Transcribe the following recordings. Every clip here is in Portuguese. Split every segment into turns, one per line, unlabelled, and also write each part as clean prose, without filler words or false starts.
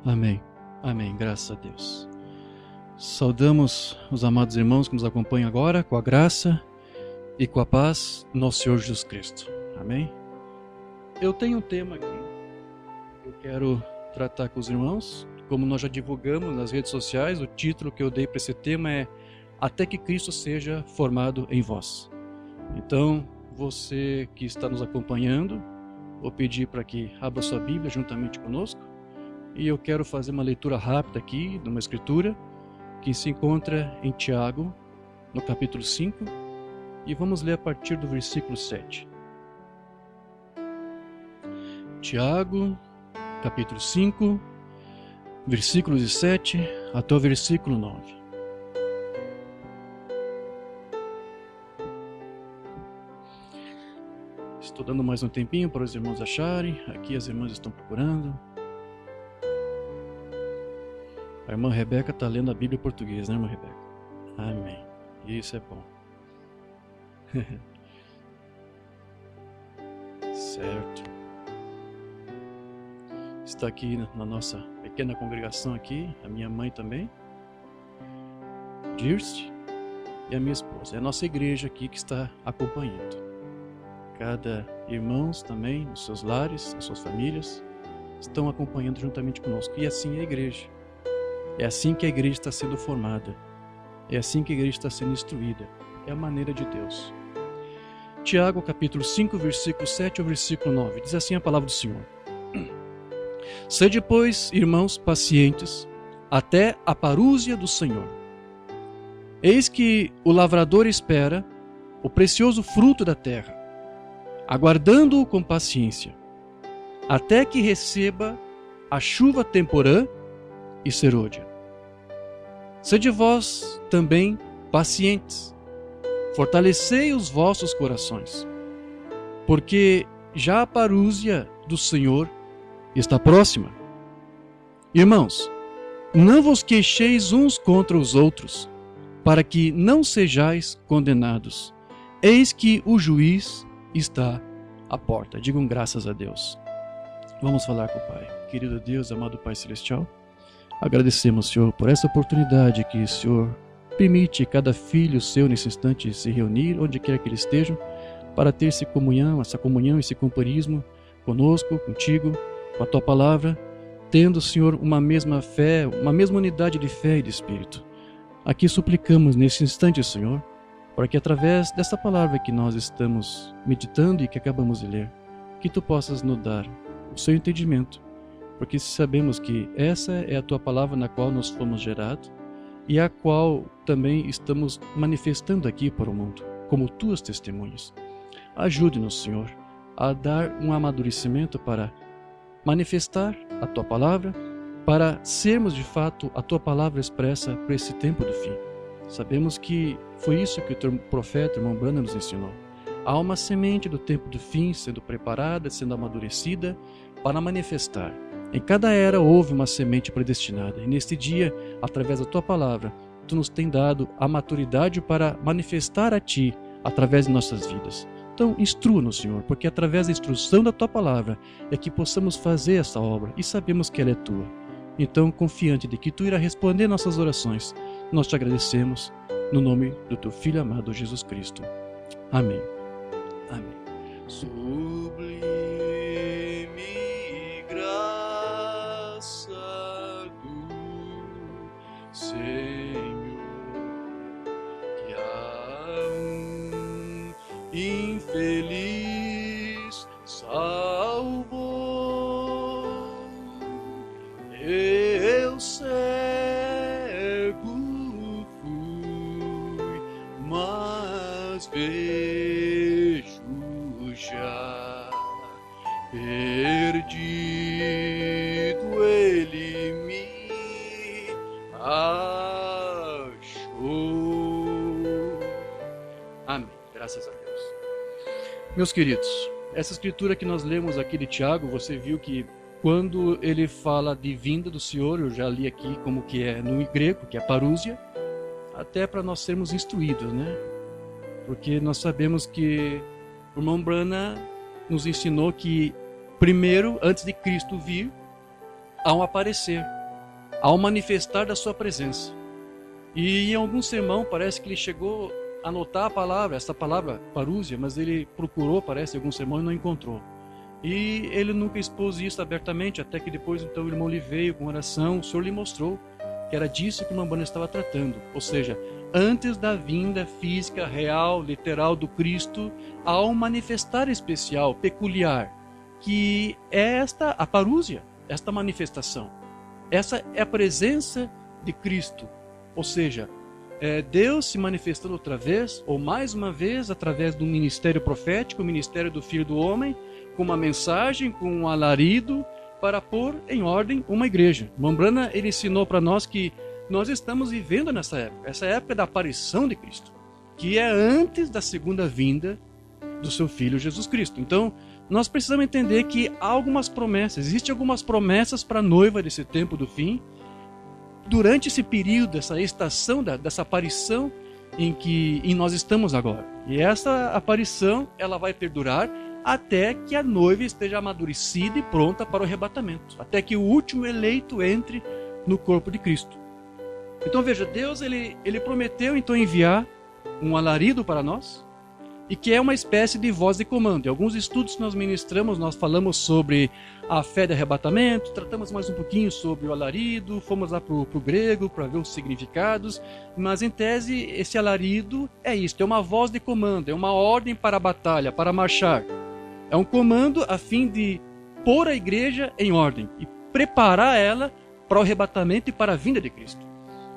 Amém. Amém. Graças a Deus. Saudamos os amados irmãos que nos acompanham agora com a graça e com a paz do nosso Senhor Jesus Cristo. Amém. Eu tenho um tema aqui que eu quero tratar com os irmãos. Como nós já divulgamos nas redes sociais, o título que eu dei para esse tema é Até que Cristo seja formado em vós. Então, você que está nos acompanhando, vou pedir para que abra sua Bíblia juntamente conosco. E eu quero fazer uma leitura rápida aqui de uma escritura que se encontra em Tiago, no capítulo 5, e vamos ler a partir do versículo 7. Tiago, capítulo 5, versículos de 7 até o versículo 9. Estou dando mais um tempinho para os irmãos acharem. Aqui as irmãs estão procurando. A irmã Rebeca está lendo a Bíblia em português, né, irmã Rebeca? Amém. Isso é bom. Certo. Está aqui na nossa pequena congregação aqui, a minha mãe também, Dirce, e a minha esposa. É a nossa igreja aqui que está acompanhando. Cada irmãos também, nos seus lares, nas suas famílias, estão acompanhando juntamente conosco. E assim é a igreja. É assim que a igreja está sendo formada. É assim que a igreja está sendo instruída. É a maneira de Deus. Tiago, capítulo 5, versículo 7 ao versículo 9. Diz assim a palavra do Senhor. Sede, pois, irmãos, pacientes, até a parúzia do Senhor. Eis que o lavrador espera o precioso fruto da terra, aguardando-o com paciência, até que receba a chuva temporã e serôdia. Sede vós também pacientes, fortalecei os vossos corações, porque já a parúzia do Senhor está próxima. Irmãos, não vos queixeis uns contra os outros, para que não sejais condenados. Eis que o juiz está à porta. Digam graças a Deus. Vamos falar com o Pai. Querido Deus, amado Pai Celestial, agradecemos, Senhor, por essa oportunidade que o Senhor permite cada filho seu nesse instante se reunir, onde quer que eles estejam, para ter essa comunhão, esse companheirismo conosco, contigo, com a Tua Palavra, tendo, Senhor, uma mesma fé, uma mesma unidade de fé e de Espírito. Aqui suplicamos nesse instante, Senhor, para que através dessa palavra que nós estamos meditando e que acabamos de ler, que Tu possas nos dar o seu entendimento, porque sabemos que essa é a Tua palavra na qual nós fomos gerados e a qual também estamos manifestando aqui para o mundo, como Tuas testemunhas. Ajude-nos, Senhor, a dar um amadurecimento para manifestar a Tua palavra, para sermos de fato a Tua palavra expressa para esse tempo do fim. Sabemos que foi isso que o Teu profeta, irmão Branham, nos ensinou. Há uma semente do tempo do fim sendo preparada, sendo amadurecida para manifestar. Em cada era houve uma semente predestinada, e neste dia, através da Tua palavra, Tu nos tem dado a maturidade para manifestar a Ti através de nossas vidas. Então, instrua-nos, Senhor, porque através da instrução da Tua palavra é que possamos fazer essa obra, e sabemos que ela é Tua. Então, confiante de que Tu irá responder nossas orações, nós Te agradecemos, no nome do Teu Filho amado, Jesus Cristo. Amém. Amém. Sublime Senhor, que há um infeliz salvou, eu cego fui, mas vejo já, perdido ele me achou. Amém. Graças a Deus. Meus queridos, essa escritura que nós lemos aqui de Tiago, você viu que quando ele fala de vinda do Senhor, eu já li aqui como que é no grego, que é parúzia, até para nós sermos instruídos, né? Porque nós sabemos que o irmão Branham nos ensinou que primeiro, antes de Cristo vir, há um aparecer. ao manifestar da sua presença. E em algum sermão parece que ele chegou a anotar a palavra, essa palavra parúzia, mas ele procurou, parece, em algum sermão e não encontrou. E ele nunca expôs isso abertamente, até que depois então o irmão lhe veio com oração, o Senhor lhe mostrou que era disso que o Umbanda estava tratando, ou seja, antes da vinda física, real, literal do Cristo, há um manifestar especial, peculiar, que é a parúzia, esta manifestação. Essa é a presença de Cristo, ou seja, Deus se manifestando outra vez, ou mais uma vez, através do ministério profético, o ministério do Filho do Homem, com uma mensagem, com um alarido, para pôr em ordem uma igreja. Umbanda, ele ensinou para nós que nós estamos vivendo essa época da aparição de Cristo, que é antes da segunda vinda do seu Filho Jesus Cristo. Então, nós precisamos entender que há algumas promessas, existem algumas promessas para a noiva desse tempo do fim, durante esse período, essa estação, dessa aparição em nós estamos agora. E essa aparição, ela vai perdurar até que a noiva esteja amadurecida e pronta para o arrebatamento, até que o último eleito entre no corpo de Cristo. Então veja, Deus ele prometeu então enviar um alarido para nós, e que é uma espécie de voz de comando. Em alguns estudos que nós ministramos, nós falamos sobre a fé de arrebatamento, tratamos mais um pouquinho sobre o alarido, fomos lá para o grego para ver os significados, mas em tese esse alarido é isto, é uma voz de comando, é uma ordem para a batalha, para marchar. É um comando a fim de pôr a igreja em ordem e preparar ela para o arrebatamento e para a vinda de Cristo.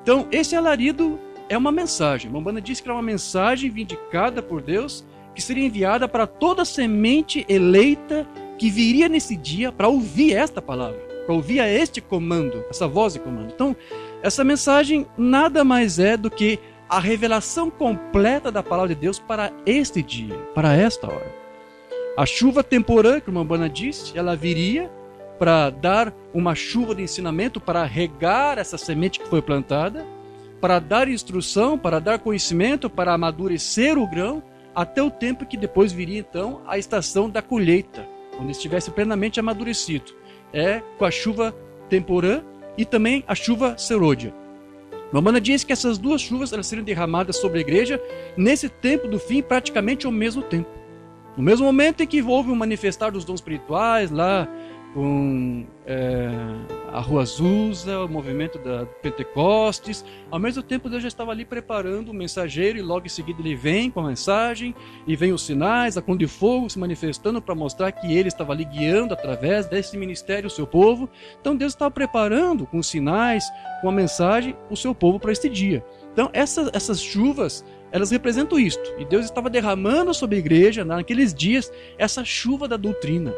Então, esse alarido é uma mensagem. Umbanda diz que era uma mensagem vindicada por Deus, que seria enviada para toda semente eleita que viria nesse dia para ouvir esta palavra, para ouvir este comando, essa voz de comando. Então, essa mensagem nada mais é do que a revelação completa da palavra de Deus para este dia, para esta hora. A chuva temporã, que o Umbanda disse, ela viria para dar uma chuva de ensinamento, para regar essa semente que foi plantada, para dar instrução, para dar conhecimento, para amadurecer o grão, até o tempo que depois viria então a estação da colheita, quando estivesse plenamente amadurecido. É com a chuva temporã e também a chuva serôdia. A Umbanda diz que essas duas chuvas elas seriam derramadas sobre a igreja nesse tempo do fim, praticamente ao mesmo tempo. No mesmo momento em que houve um manifestar dos dons espirituais, lá com a Rua Azusa, o movimento da Pentecostes, ao mesmo tempo Deus já estava ali preparando o mensageiro e logo em seguida ele vem com a mensagem e vem os sinais, a coluna de fogo se manifestando para mostrar que ele estava ali guiando através desse ministério o seu povo. Então Deus estava preparando com os sinais, com a mensagem, o seu povo para este dia. Então essas chuvas, elas representam isto. E Deus estava derramando sobre a igreja, naqueles dias, essa chuva da doutrina,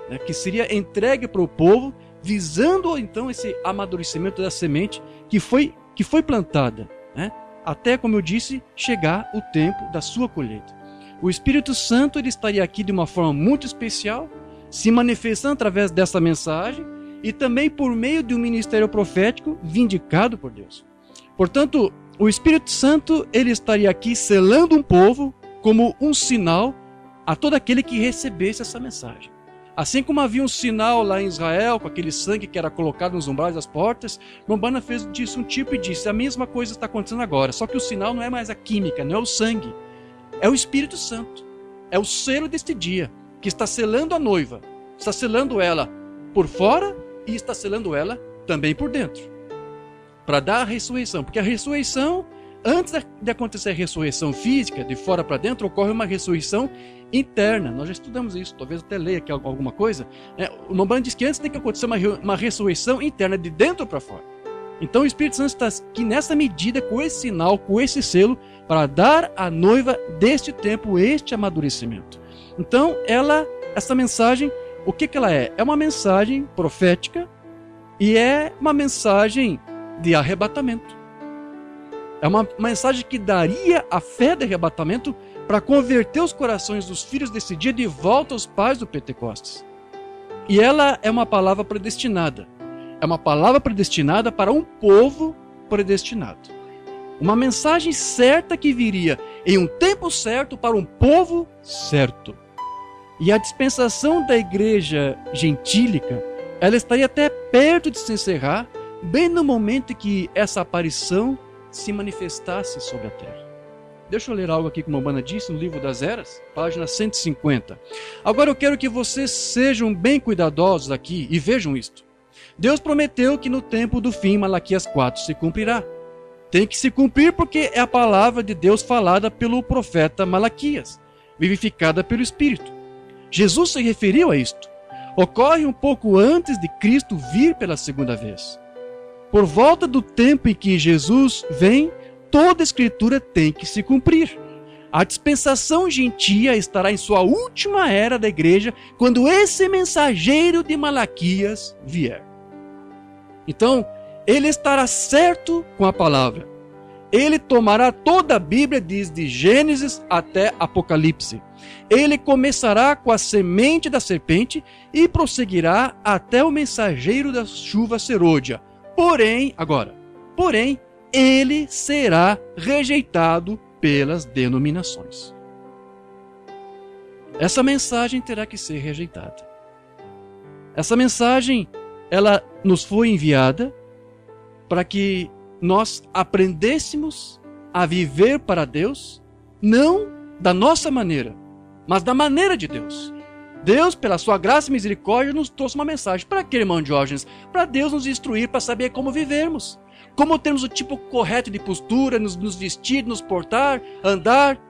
né, que seria entregue para o povo, visando então esse amadurecimento da semente que foi plantada, né, até, como eu disse, chegar o tempo da sua colheita. O Espírito Santo ele estaria aqui de uma forma muito especial, se manifestando através dessa mensagem e também por meio de um ministério profético vindicado por Deus. Portanto, o Espírito Santo ele estaria aqui selando um povo como um sinal a todo aquele que recebesse essa mensagem. Assim como havia um sinal lá em Israel, com aquele sangue que era colocado nos umbrais das portas, Umbanda fez disso um tipo e disse, a mesma coisa está acontecendo agora, só que o sinal não é mais a química, não é o sangue, é o Espírito Santo, é o selo deste dia, que está selando a noiva, está selando ela por fora e está selando ela também por dentro, para dar a ressurreição, porque a ressurreição, antes de acontecer a ressurreição física, de fora para dentro, ocorre uma ressurreição interna. Nós já estudamos isso, talvez até leia aqui alguma coisa. O Umbanda diz que antes tem que acontecer uma ressurreição interna, de dentro para fora. Então o Espírito Santo está aqui nessa medida, com esse sinal, com esse selo, para dar à noiva deste tempo este amadurecimento. Então essa mensagem, o que ela é? É uma mensagem profética e é uma mensagem de arrebatamento. É uma mensagem que daria a fé de arrebatamento para converter os corações dos filhos desse dia de volta aos pais do Pentecostes. E ela é uma palavra predestinada. É uma palavra predestinada para um povo predestinado. Uma mensagem certa que viria em um tempo certo para um povo certo. E a dispensação da igreja gentílica, ela estaria até perto de se encerrar, bem no momento em que essa aparição se manifestasse sobre a terra. Deixa eu ler algo aqui que Mombrana disse no livro das Eras, página 150. Agora eu quero que vocês sejam bem cuidadosos aqui e vejam isto. Deus prometeu que no tempo do fim, Malaquias 4 se cumprirá. Tem que se cumprir porque é a palavra de Deus falada pelo profeta Malaquias, vivificada pelo Espírito. Jesus se referiu a isto. Ocorre um pouco antes de Cristo vir pela segunda vez. Por volta do tempo em que Jesus vem, toda a Escritura tem que se cumprir. A dispensação gentia estará em sua última era da igreja, quando esse mensageiro de Malaquias vier. Então, ele estará certo com a palavra. Ele tomará toda a Bíblia, desde Gênesis até Apocalipse. Ele começará com a semente da serpente e prosseguirá até o mensageiro da chuva serôdia. Porém, ele será rejeitado pelas denominações. Essa mensagem terá que ser rejeitada. Essa mensagem, ela nos foi enviada para que nós aprendêssemos a viver para Deus, não da nossa maneira, mas da maneira de Deus. Deus, pela sua graça e misericórdia, nos trouxe uma mensagem. Para quê, irmão Diógenes? Para Deus nos instruir, para saber como vivermos. Como termos o tipo correto de postura, nos vestir, nos portar, andar.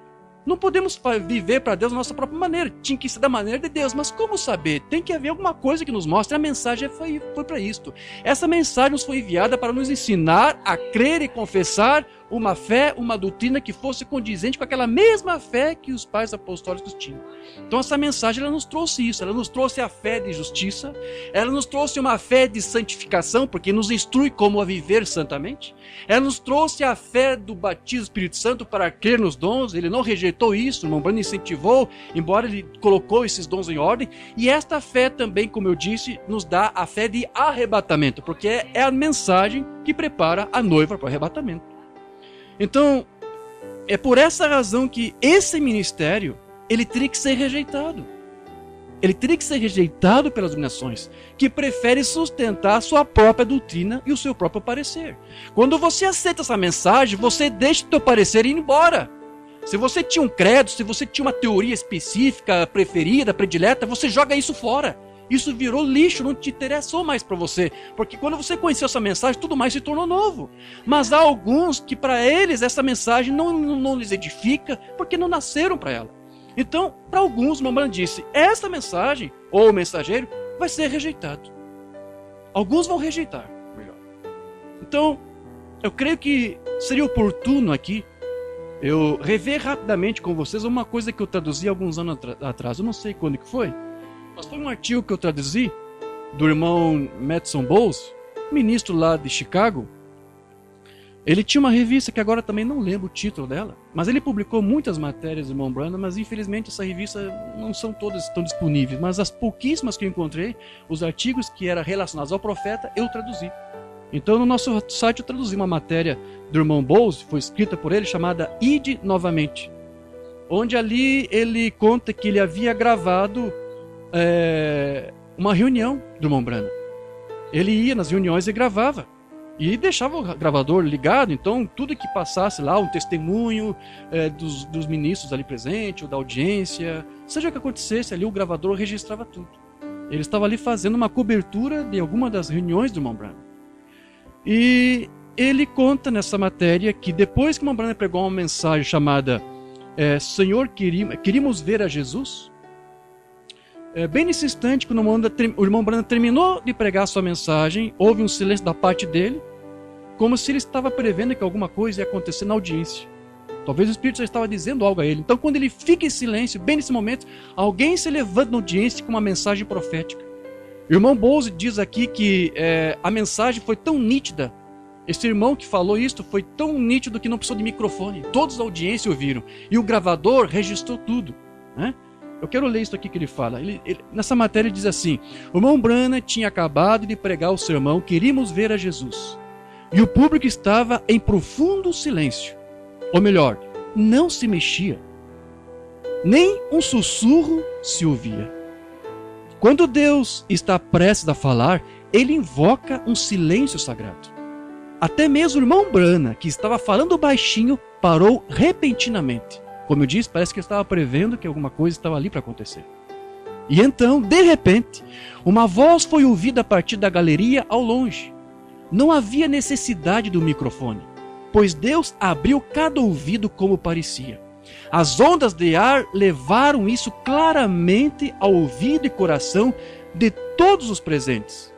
Não podemos viver para Deus da nossa própria maneira. Tinha que ser da maneira de Deus. Mas como saber? Tem que haver alguma coisa que nos mostre. A mensagem foi para isto. Essa mensagem nos foi enviada para nos ensinar a crer e confessar uma fé, uma doutrina que fosse condizente com aquela mesma fé que os pais apostólicos tinham. Então essa mensagem, ela nos trouxe isso. Ela nos trouxe a fé de justiça. Ela nos trouxe uma fé de santificação, porque nos instrui como a viver santamente. Ela nos trouxe a fé do batismo do Espírito Santo para crer nos dons. Ele não rejeitou isso, o Mombrana incentivou, embora ele colocou esses dons em ordem. E esta fé também, como eu disse, nos dá a fé de arrebatamento, porque é a mensagem que prepara a noiva para o arrebatamento. Então, é por essa razão que esse ministério, ele teria que ser rejeitado. Ele teria que ser rejeitado pelas denominações, que preferem sustentar a sua própria doutrina e o seu próprio parecer. Quando você aceita essa mensagem, você deixa o seu parecer ir embora. Se você tinha um credo, se você tinha uma teoria específica, preferida, predileta, você joga isso fora. Isso virou lixo, não te interessou mais para você. Porque quando você conheceu essa mensagem, tudo mais se tornou novo. Mas há alguns que para eles essa mensagem não lhes edifica, porque não nasceram para ela. Então, para alguns, Mombrana disse, essa mensagem, ou o mensageiro, vai ser rejeitado. Alguns vão rejeitar, melhor. Então, eu creio que seria oportuno aqui eu rever rapidamente com vocês uma coisa que eu traduzi alguns anos atrás. Eu não sei quando que foi, mas foi um artigo que eu traduzi do irmão Madison Bowles, ministro lá de Chicago. Ele tinha uma revista que agora também não lembro o título dela, mas ele publicou muitas matérias do irmão Branham, mas infelizmente essa revista não são todas estão disponíveis, mas as pouquíssimas que eu encontrei, os artigos que eram relacionados ao profeta, eu traduzi. Então no nosso site eu traduzi uma matéria do irmão Bowles, foi escrita por ele, chamada Ide Novamente, onde ali ele conta que ele havia gravado uma reunião do irmão Branham. Ele ia nas reuniões e gravava. E deixava o gravador ligado, então tudo que passasse lá, um testemunho dos ministros ali presentes, ou da audiência, seja o que acontecesse ali, o gravador registrava tudo. Ele estava ali fazendo uma cobertura de alguma das reuniões do irmão Branham. E ele conta nessa matéria que depois que o irmão Branham pregou uma mensagem chamada Senhor, queríamos ver a Jesus, bem nesse instante, quando o irmão Branham terminou de pregar a sua mensagem, houve um silêncio da parte dele, como se ele estava prevendo que alguma coisa ia acontecer na audiência. Talvez o Espírito já estava dizendo algo a ele. Então, quando ele fica em silêncio, bem nesse momento, alguém se levanta na audiência com uma mensagem profética. O irmão Bowles diz aqui que a mensagem foi tão nítida, esse irmão que falou isso foi tão nítido que não precisou de microfone. Todos da audiência ouviram. E o gravador registrou tudo, né? Eu quero ler isso aqui que ele fala. Nessa matéria ele diz assim: o irmão Branham tinha acabado de pregar o sermão Queríamos ver a Jesus. E o público estava em profundo silêncio. Ou melhor, não se mexia. Nem um sussurro se ouvia. Quando Deus está prestes a falar, ele invoca um silêncio sagrado. Até mesmo o irmão Brana, que estava falando baixinho, parou repentinamente. Como eu disse, parece que ele estava prevendo que alguma coisa estava ali para acontecer. E então, de repente, uma voz foi ouvida a partir da galeria ao longe. Não havia necessidade do microfone, pois Deus abriu cada ouvido como parecia. As ondas de ar levaram isso claramente ao ouvido e coração de todos os presentes.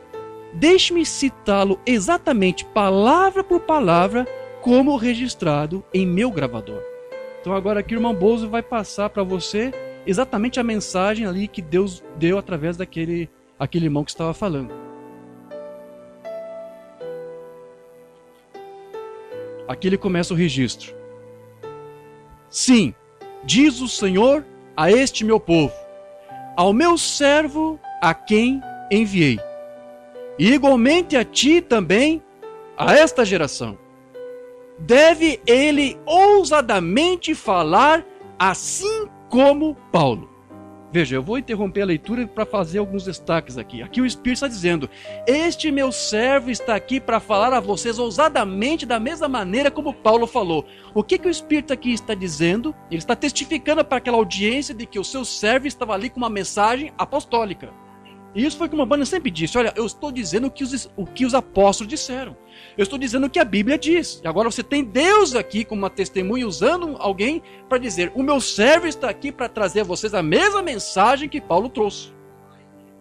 Deixe-me citá-lo exatamente, palavra por palavra, como registrado em meu gravador. Então agora aqui o irmão Bozo vai passar para você exatamente a mensagem ali que Deus deu através daquele irmão que estava falando. Aqui ele começa o registro. Sim, diz o Senhor a este meu povo, ao meu servo a quem enviei, e igualmente a ti também, a esta geração. Deve ele ousadamente falar assim como Paulo. Veja, eu vou interromper a leitura para fazer alguns destaques aqui. Aqui o Espírito está dizendo, este meu servo está aqui para falar a vocês ousadamente da mesma maneira como Paulo falou. O que o Espírito aqui está dizendo? Ele está testificando para aquela audiência de que o seu servo estava ali com uma mensagem apostólica. E isso foi como a Umbanda sempre disse, olha, eu estou dizendo o que os apóstolos disseram. Eu estou dizendo o que a Bíblia diz. E agora você tem Deus aqui como uma testemunha, usando alguém para dizer, o meu servo está aqui para trazer a vocês a mesma mensagem que Paulo trouxe.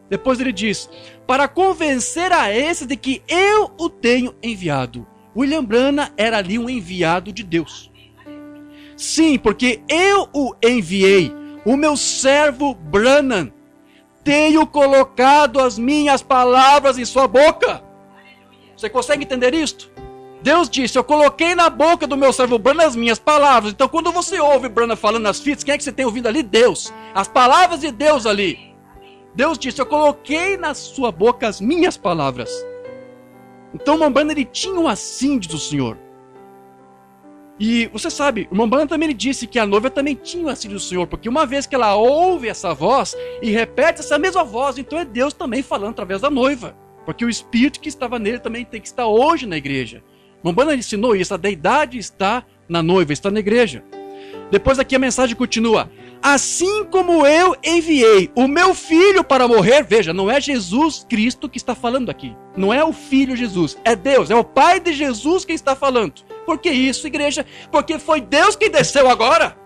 Depois ele diz, para convencer a esses de que eu o tenho enviado. William Branham era ali um enviado de Deus. Sim, porque eu o enviei, o meu servo Branham. Tenho colocado as minhas palavras em sua boca. Você consegue entender isto? Deus disse, eu coloquei na boca do meu servo Branham as minhas palavras. Então quando você ouve Branham falando nas fitas, quem é que você tem ouvido ali? Deus. As palavras de Deus ali. Deus disse, eu coloquei na sua boca as minhas palavras. Então o Umbanda ele tinha um assim do Senhor. E você sabe, o Umbanda também ele disse que a noiva também tinha o assim do Senhor, porque uma vez que ela ouve essa voz e repete essa mesma voz, então é Deus também falando através da noiva. Porque o Espírito que estava nele também tem que estar hoje na igreja. O Umbanda ensinou isso, a deidade está na noiva, está na igreja. Depois aqui a mensagem continua. Assim como eu enviei o meu filho para morrer, veja, não é Jesus Cristo que está falando aqui. Não é o filho Jesus, é Deus, é o Pai de Jesus que está falando. Por que isso, igreja? Porque foi Deus quem desceu agora.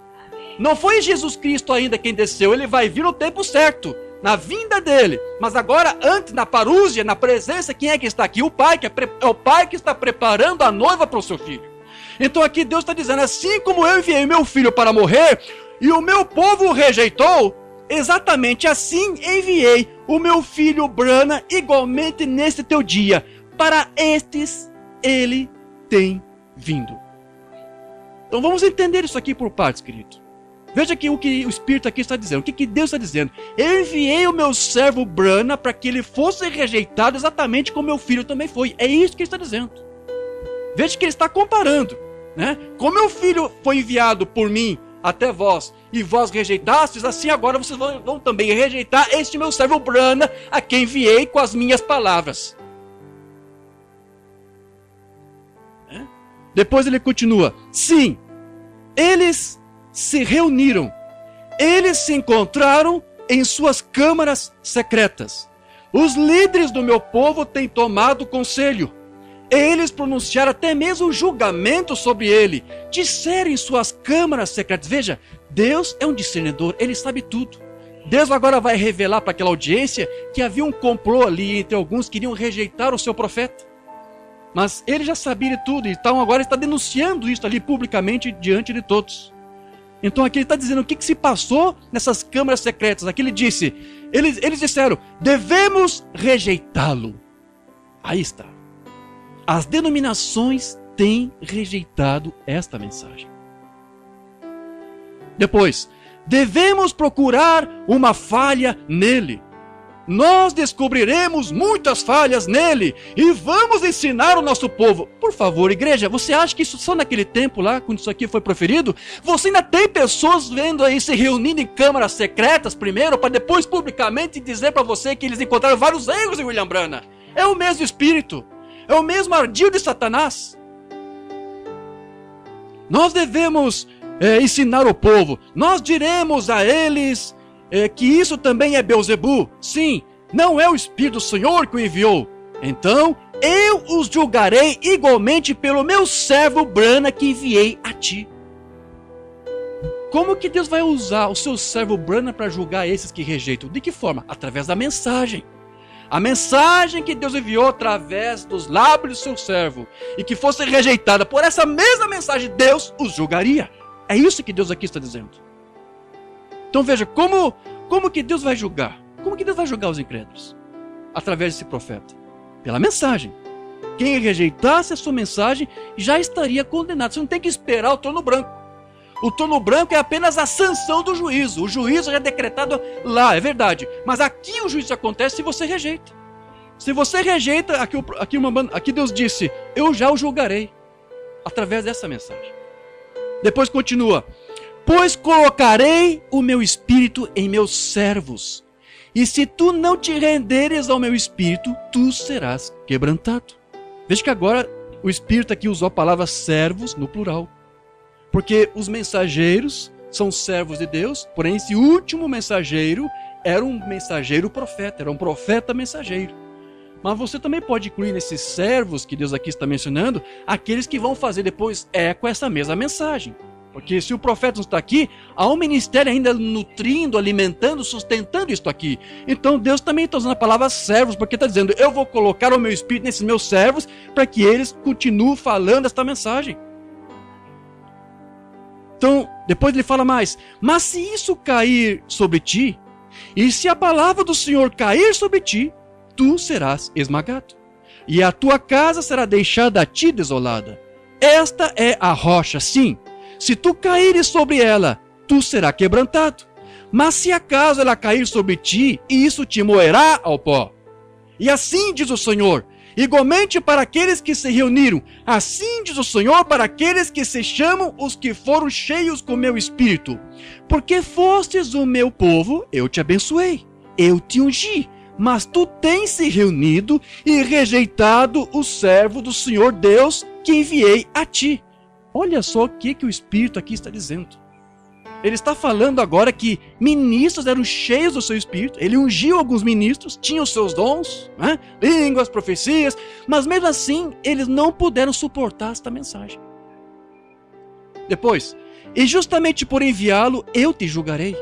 Não foi Jesus Cristo ainda quem desceu, ele vai vir no tempo certo, na vinda dele. Mas agora, antes, na parúzia, na presença, quem é que está aqui? O Pai, que é o Pai que está preparando a noiva para o seu filho. Então aqui Deus está dizendo, assim como eu enviei meu filho para morrer, e o meu povo o rejeitou, exatamente assim enviei o meu filho Branham igualmente neste teu dia. Para estes ele tem vindo. Então vamos entender isso aqui por partes, querido. Veja aqui o que o Espírito aqui está dizendo. O que Deus está dizendo? Eu enviei o meu servo Branham para que ele fosse rejeitado exatamente como meu filho também foi. É isso que ele está dizendo. Veja que ele está comparando, né? Como meu filho foi enviado por mim até vós, e vós rejeitastes, assim agora vocês vão também rejeitar este meu servo Branham, a quem enviei com as minhas palavras. Depois ele continua, sim, eles se reuniram, eles se encontraram em suas câmaras secretas. Os líderes do meu povo têm tomado conselho. Eles pronunciaram até mesmo julgamento sobre ele. Disseram em suas câmaras secretas. Veja, Deus é um discernidor, ele sabe tudo. Deus agora vai revelar para aquela audiência que havia um complô ali entre alguns que queriam rejeitar o seu profeta. Mas ele já sabia de tudo, então agora está denunciando isso ali publicamente diante de todos. Então aqui ele está dizendo o que se passou nessas câmaras secretas. Aqui ele disse, eles disseram, devemos rejeitá-lo. Aí está. As denominações têm rejeitado esta mensagem. Depois, devemos procurar uma falha nele. Nós descobriremos muitas falhas nele e vamos ensinar o nosso povo. Por favor, igreja, você acha que isso só naquele tempo lá, quando isso aqui foi proferido? Você ainda tem pessoas vendo aí, se reunindo em câmaras secretas primeiro, para depois publicamente dizer para você que eles encontraram vários erros em William Branham. É o mesmo espírito. É o mesmo ardil de Satanás. Nós devemos ensinar o povo. Nós diremos a eles que isso também é Beelzebu. Sim, não é o Espírito do Senhor que o enviou. Então, eu os julgarei igualmente pelo meu servo Brana que enviei a ti. Como que Deus vai usar o seu servo Brana para julgar esses que rejeitam? De que forma? Através da mensagem. A mensagem que Deus enviou através dos lábios do seu servo e que fosse rejeitada por essa mesma mensagem, Deus os julgaria. É isso que Deus aqui está dizendo. Então veja, como que Deus vai julgar? Como que Deus vai julgar os incrédulos? Através desse profeta. Pela mensagem. Quem rejeitasse a sua mensagem já estaria condenado. Você não tem que esperar o trono branco. O trono branco é apenas a sanção do juízo. O juízo já é decretado lá, é verdade. Mas aqui o juízo acontece se você rejeita. Se você rejeita, aqui Deus disse, eu já o julgarei. Através dessa mensagem. Depois continua. Pois colocarei o meu espírito em meus servos. E se tu não te renderes ao meu espírito, tu serás quebrantado. Veja que agora o espírito aqui usou a palavra servos no plural. Porque os mensageiros são servos de Deus, porém esse último mensageiro era um mensageiro profeta, era um profeta mensageiro. Mas você também pode incluir nesses servos que Deus aqui está mencionando, aqueles que vão fazer depois eco a essa mesma mensagem. Porque se o profeta não está aqui, há um ministério ainda nutrindo, alimentando, sustentando isso aqui. Então Deus também está usando a palavra servos, porque está dizendo, eu vou colocar o meu espírito nesses meus servos, para que eles continuem falando esta mensagem. Então, depois ele fala mais, mas se isso cair sobre ti, e se a palavra do Senhor cair sobre ti, tu serás esmagado, e a tua casa será deixada a ti desolada. Esta é a rocha, sim. Se tu caíres sobre ela, tu serás quebrantado. Mas se acaso ela cair sobre ti, isso te moerá ao pó. E assim diz o Senhor, igualmente para aqueles que se reuniram, assim diz o Senhor para aqueles que se chamam os que foram cheios com meu espírito. Porque fostes o meu povo, eu te abençoei, eu te ungi. Mas tu tens se reunido e rejeitado o servo do Senhor Deus que enviei a ti. Olha só o que o Espírito aqui está dizendo. Ele está falando agora que ministros eram cheios do seu Espírito. Ele ungiu alguns ministros, tinham os seus dons, né? Línguas, profecias, mas mesmo assim eles não puderam suportar esta mensagem. Depois, e justamente por enviá-lo eu te julgarei,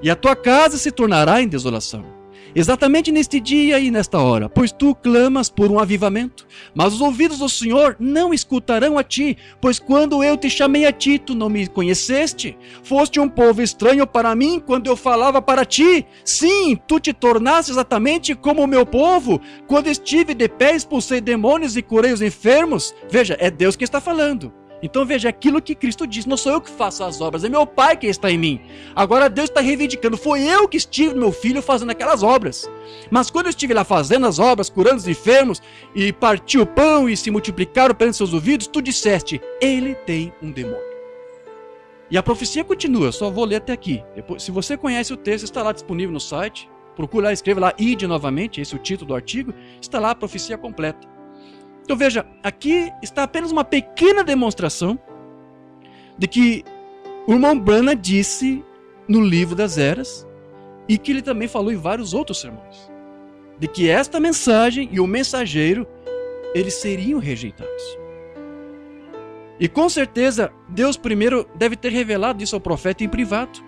e a tua casa se tornará em desolação. Exatamente neste dia e nesta hora, pois tu clamas por um avivamento, mas os ouvidos do Senhor não escutarão a ti, pois quando eu te chamei a ti, tu não me conheceste, foste um povo estranho para mim quando eu falava para ti, sim, tu te tornaste exatamente como o meu povo, quando estive de pé expulsei demônios e curei os enfermos. Veja, é Deus que está falando. Então veja, aquilo que Cristo diz, não sou eu que faço as obras, é meu Pai que está em mim. Agora Deus está reivindicando, foi eu que estive no meu filho fazendo aquelas obras. Mas quando eu estive lá fazendo as obras, curando os enfermos, e partiu o pão e se multiplicaram perante seus ouvidos, tu disseste, ele tem um demônio. E a profecia continua, só vou ler até aqui. Depois, se você conhece o texto, está lá disponível no site, procura lá, escreva lá, ide novamente, esse é o título do artigo, está lá a profecia completa. Então veja, aqui está apenas uma pequena demonstração de que o irmão Branham disse no livro das Eras e que ele também falou em vários outros sermões, de que esta mensagem e o mensageiro, eles seriam rejeitados. E com certeza, Deus primeiro deve ter revelado isso ao profeta em privado.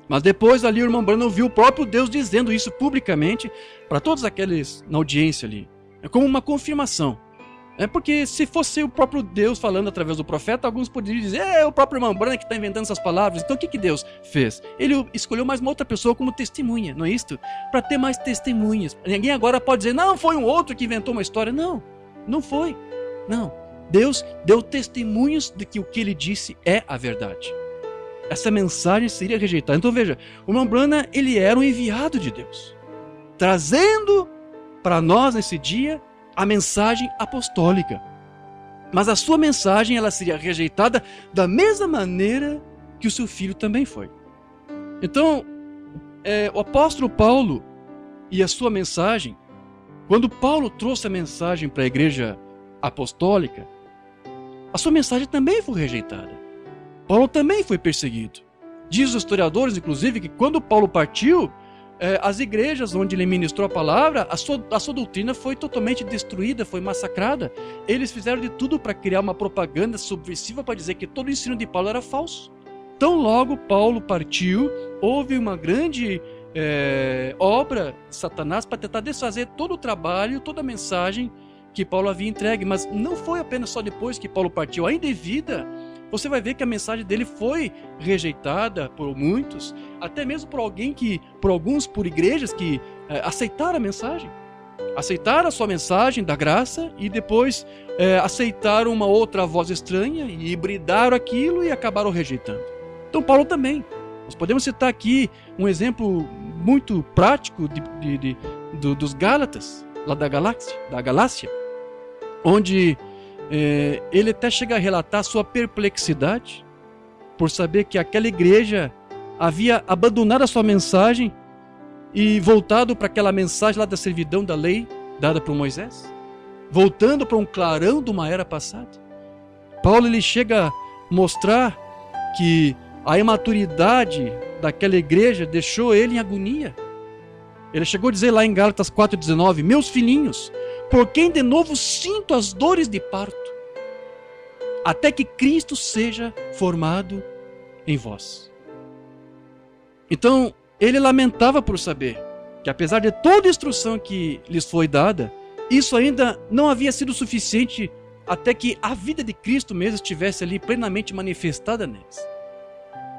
Mas depois ali o irmão Branham viu o próprio Deus dizendo isso publicamente para todos aqueles na audiência ali. É como uma confirmação. É porque se fosse o próprio Deus falando através do profeta, alguns poderiam dizer, é o próprio irmão Branham que está inventando essas palavras. Então o que Deus fez? Ele escolheu mais uma outra pessoa como testemunha, não é isto? Para ter mais testemunhas. Ninguém agora pode dizer, não, foi um outro que inventou uma história. Não, não foi. Não. Deus deu testemunhos de que o que ele disse é a verdade. Essa mensagem seria rejeitada. Então veja, o irmão Branham, ele era um enviado de Deus, trazendo para nós nesse dia a mensagem apostólica. Mas a sua mensagem ela seria rejeitada da mesma maneira que o seu filho também foi. Então, o apóstolo Paulo e a sua mensagem, Quando Paulo trouxe a mensagem para a igreja apostólica, a sua mensagem também foi rejeitada. Paulo também foi perseguido. Diz os historiadores, inclusive, que quando Paulo partiu, as igrejas onde ele ministrou a palavra, a sua doutrina foi totalmente destruída, foi massacrada. Eles fizeram de tudo para criar uma propaganda subversiva para dizer que todo o ensino de Paulo era falso. Tão logo Paulo partiu, houve uma grande obra de Satanás para tentar desfazer todo o trabalho, toda a mensagem que Paulo havia entregue. Mas não foi apenas só depois que Paulo partiu, ainda em vida, você vai ver que a mensagem dele foi rejeitada por muitos, até mesmo por igrejas que aceitaram a mensagem. Aceitaram a sua mensagem da graça e depois aceitaram uma outra voz estranha e hibridaram aquilo e acabaram rejeitando. Então Paulo também. Nós podemos citar aqui um exemplo muito prático dos Gálatas, lá da Galácia, onde ele até chega a relatar sua perplexidade por saber que aquela igreja havia abandonado a sua mensagem e voltado para aquela mensagem lá da servidão da lei dada por Moisés, voltando para um clarão de uma era passada. Paulo ele chega a mostrar que a imaturidade daquela igreja deixou ele em agonia. Ele chegou a dizer lá em Gálatas 4,19: meus filhinhos, por quem de novo sinto as dores de parto, até que Cristo seja formado em vós. Então, ele lamentava por saber que apesar de toda a instrução que lhes foi dada, isso ainda não havia sido suficiente até que a vida de Cristo mesmo estivesse ali plenamente manifestada neles.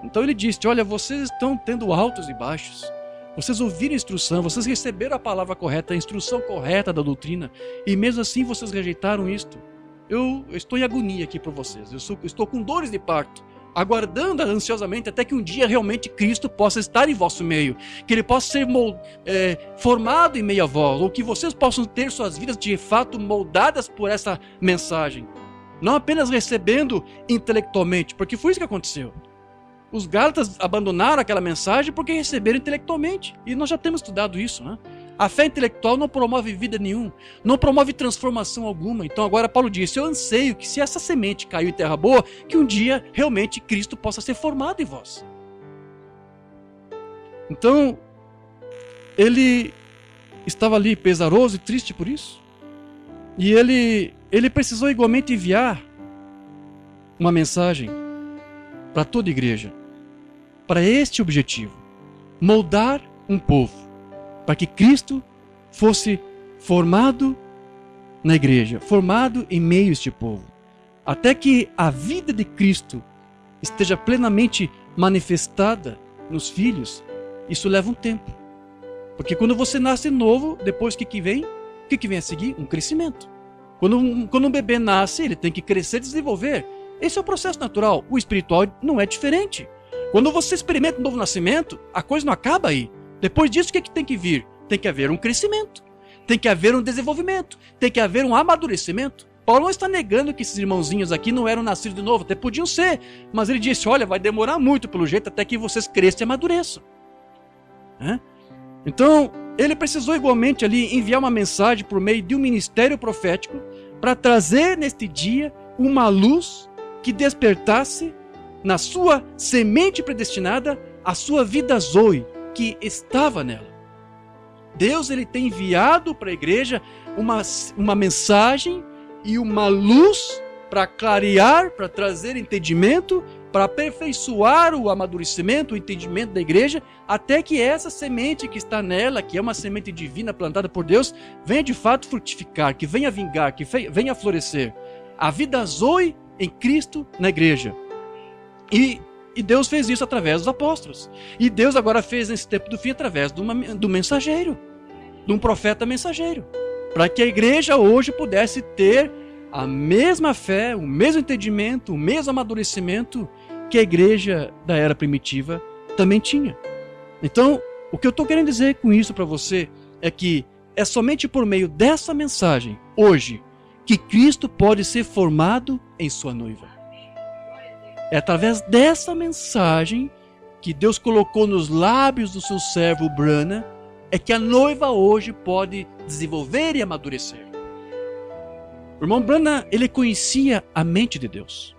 Então ele disse: olha, vocês estão tendo altos e baixos, vocês ouviram a instrução, vocês receberam a palavra correta, a instrução correta da doutrina, e mesmo assim vocês rejeitaram isto. Eu estou em agonia aqui por vocês, eu estou com dores de parto, aguardando ansiosamente até que um dia realmente Cristo possa estar em vosso meio, que Ele possa ser formado em meio a vós, ou que vocês possam ter suas vidas de fato moldadas por essa mensagem, não apenas recebendo intelectualmente, porque foi isso que aconteceu. Os Gálatas abandonaram aquela mensagem porque receberam intelectualmente. E nós já temos estudado isso, né? A fé intelectual não promove vida nenhuma, não promove transformação alguma. Então agora Paulo disse: eu anseio que se essa semente caiu em terra boa, que um dia realmente Cristo possa ser formado em vós. Então, ele estava ali pesaroso e triste por isso. E ele precisou igualmente enviar uma mensagem para toda a igreja, para este objetivo: moldar um povo, para que Cristo fosse formado na igreja, formado em meio a este povo, até que a vida de Cristo esteja plenamente manifestada nos filhos. Isso leva um tempo, porque quando você nasce novo, depois o que vem a seguir? Um crescimento. Quando um bebê nasce, ele tem que crescer e desenvolver. Esse é o processo natural. O espiritual não é diferente. Quando você experimenta um novo nascimento, a coisa não acaba aí. Depois disso, o que tem que vir? Tem que haver um crescimento, tem que haver um desenvolvimento, tem que haver um amadurecimento. Paulo não está negando que esses irmãozinhos aqui não eram nascidos de novo, até podiam ser, mas ele disse: olha, vai demorar muito pelo jeito até que vocês cresçam e amadureçam. Então, ele precisou igualmente ali enviar uma mensagem por meio de um ministério profético para trazer neste dia uma luz que despertasse na sua semente predestinada a sua vida Zoe, que estava nela. Deus ele tem enviado para a igreja uma mensagem e uma luz para clarear, para trazer entendimento, para aperfeiçoar o amadurecimento, o entendimento da igreja, até que essa semente que está nela, que é uma semente divina plantada por Deus, venha de fato frutificar, que venha vingar, que venha florescer. A vida Zoe em Cristo na igreja. E Deus fez isso através dos apóstolos. E Deus agora fez nesse tempo do fim através do mensageiro, de um profeta mensageiro, para que a igreja hoje pudesse ter a mesma fé, o mesmo entendimento, o mesmo amadurecimento que a igreja da era primitiva também tinha. Então, o que eu estou querendo dizer com isso para você é que é somente por meio dessa mensagem, hoje, que Cristo pode ser formado em sua noiva. É através dessa mensagem que Deus colocou nos lábios do seu servo Branham é que a noiva hoje pode desenvolver e amadurecer. O irmão Branham, ele conhecia a mente de Deus.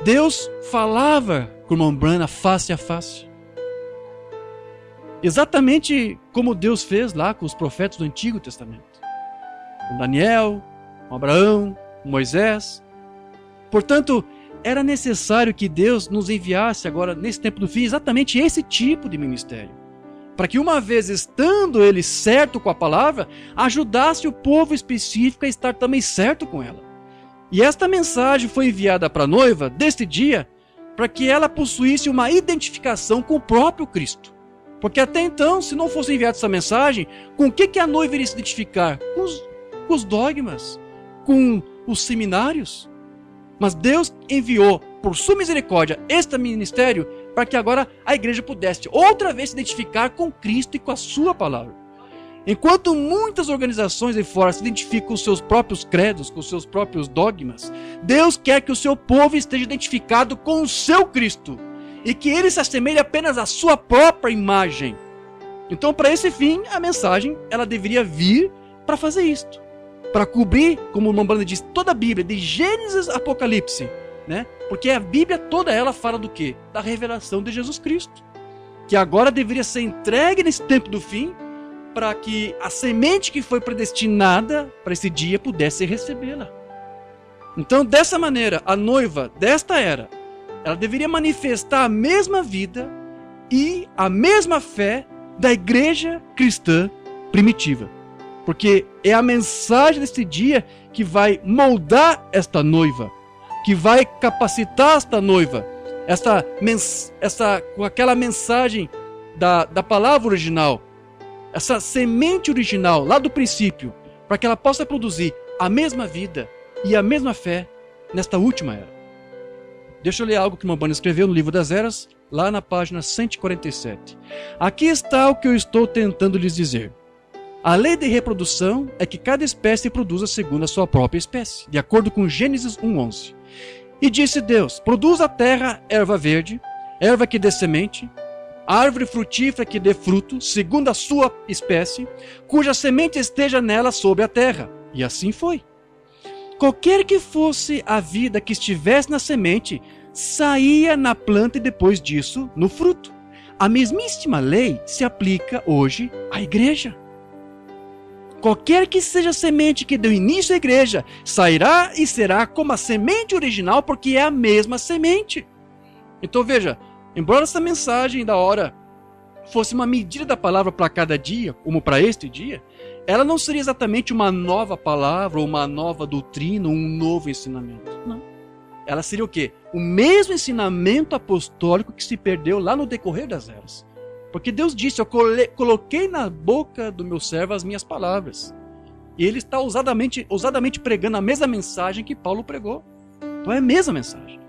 Deus falava com o irmão Branham face a face. Exatamente como Deus fez lá com os profetas do Antigo Testamento. Com Daniel, com Abraão, com Moisés. Portanto, era necessário que Deus nos enviasse agora, nesse tempo do fim, exatamente esse tipo de ministério. Para que uma vez estando ele certo com a palavra, ajudasse o povo específico a estar também certo com ela. E esta mensagem foi enviada para a noiva deste dia, para que ela possuísse uma identificação com o próprio Cristo. Porque até então, se não fosse enviada essa mensagem, com o que a noiva iria se identificar? Com os dogmas, com os seminários. Mas Deus enviou, por sua misericórdia, este ministério para que agora a igreja pudesse outra vez se identificar com Cristo e com a sua palavra. Enquanto muitas organizações aí fora se identificam com os seus próprios credos, com os seus próprios dogmas, Deus quer que o seu povo esteja identificado com o seu Cristo e que ele se assemelhe apenas à sua própria imagem. Então, para esse fim, a mensagem ela deveria vir para fazer isto. Para cobrir, como o irmão Branham diz, toda a Bíblia, de Gênesis a Apocalipse, né? Porque a Bíblia toda ela fala do quê? Da revelação de Jesus Cristo, que agora deveria ser entregue nesse tempo do fim, para que a semente que foi predestinada para esse dia pudesse recebê-la. Então, dessa maneira, a noiva desta era, ela deveria manifestar a mesma vida e a mesma fé da igreja cristã primitiva. Porque é a mensagem desse dia que vai moldar esta noiva, que vai capacitar esta noiva, com aquela mensagem da palavra original, essa semente original lá do princípio, para que ela possa produzir a mesma vida e a mesma fé nesta última era. Deixa eu ler algo que o irmão Branham escreveu no Livro das Eras, lá na página 147. Aqui está o que eu estou tentando lhes dizer. A lei de reprodução é que cada espécie produza segundo a sua própria espécie, de acordo com Gênesis 1:11. E disse Deus, produz a terra erva verde, erva que dê semente, árvore frutífera que dê fruto, segundo a sua espécie, cuja semente esteja nela sobre a terra. E assim foi. Qualquer que fosse a vida que estivesse na semente, saía na planta e depois disso no fruto. A mesmíssima lei se aplica hoje à igreja. Qualquer que seja a semente que deu início à igreja, sairá e será como a semente original, porque é a mesma semente. Então veja, embora essa mensagem da hora fosse uma medida da palavra para cada dia, como para este dia, ela não seria exatamente uma nova palavra, ou uma nova doutrina, um novo ensinamento. Não. Ela seria o quê? O mesmo ensinamento apostólico que se perdeu lá no decorrer das eras. Porque Deus disse, eu coloquei na boca do meu servo as minhas palavras. E ele está ousadamente pregando a mesma mensagem que Paulo pregou. Então é a mesma mensagem.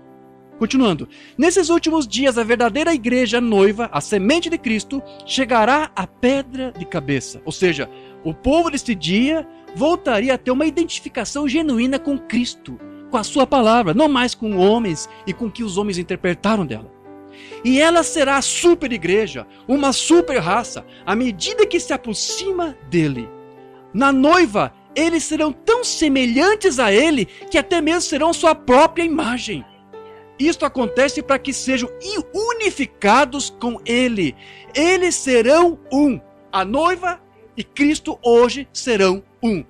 Continuando. Nesses últimos dias, a verdadeira igreja a noiva, a semente de Cristo, chegará à pedra de cabeça. Ou seja, o povo deste dia voltaria a ter uma identificação genuína com Cristo, com a sua palavra, não mais com homens e com o que os homens interpretaram dela. E ela será a super igreja, uma super raça, à medida que se aproxima dele. Na noiva, eles serão tão semelhantes a ele que até mesmo serão sua própria imagem. Isto acontece para que sejam unificados com ele. Eles serão um. A noiva e Cristo hoje serão um.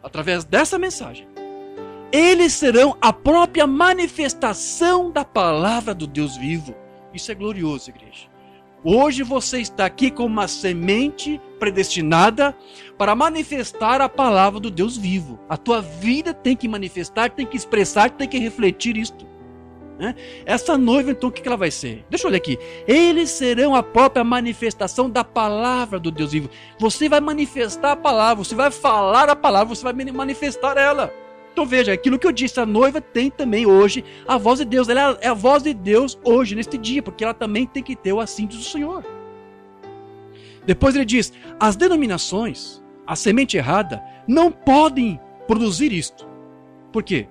Através dessa mensagem. Eles serão a própria manifestação da palavra do Deus vivo. Isso é glorioso, igreja. Hoje você está aqui como uma semente predestinada para manifestar a palavra do Deus vivo. A tua vida tem que manifestar, tem que expressar, tem que refletir isto. Essa noiva, então, o que ela vai ser? Deixa eu ler aqui. Eles serão a própria manifestação da palavra do Deus vivo. Você vai manifestar a palavra, você vai falar a palavra, você vai manifestar ela. Então veja, aquilo que eu disse, a noiva tem também hoje a voz de Deus. Ela é a voz de Deus hoje, neste dia, porque ela também tem que ter o assim do Senhor. Depois ele diz, as denominações, a semente errada, não podem produzir isto. Por quê?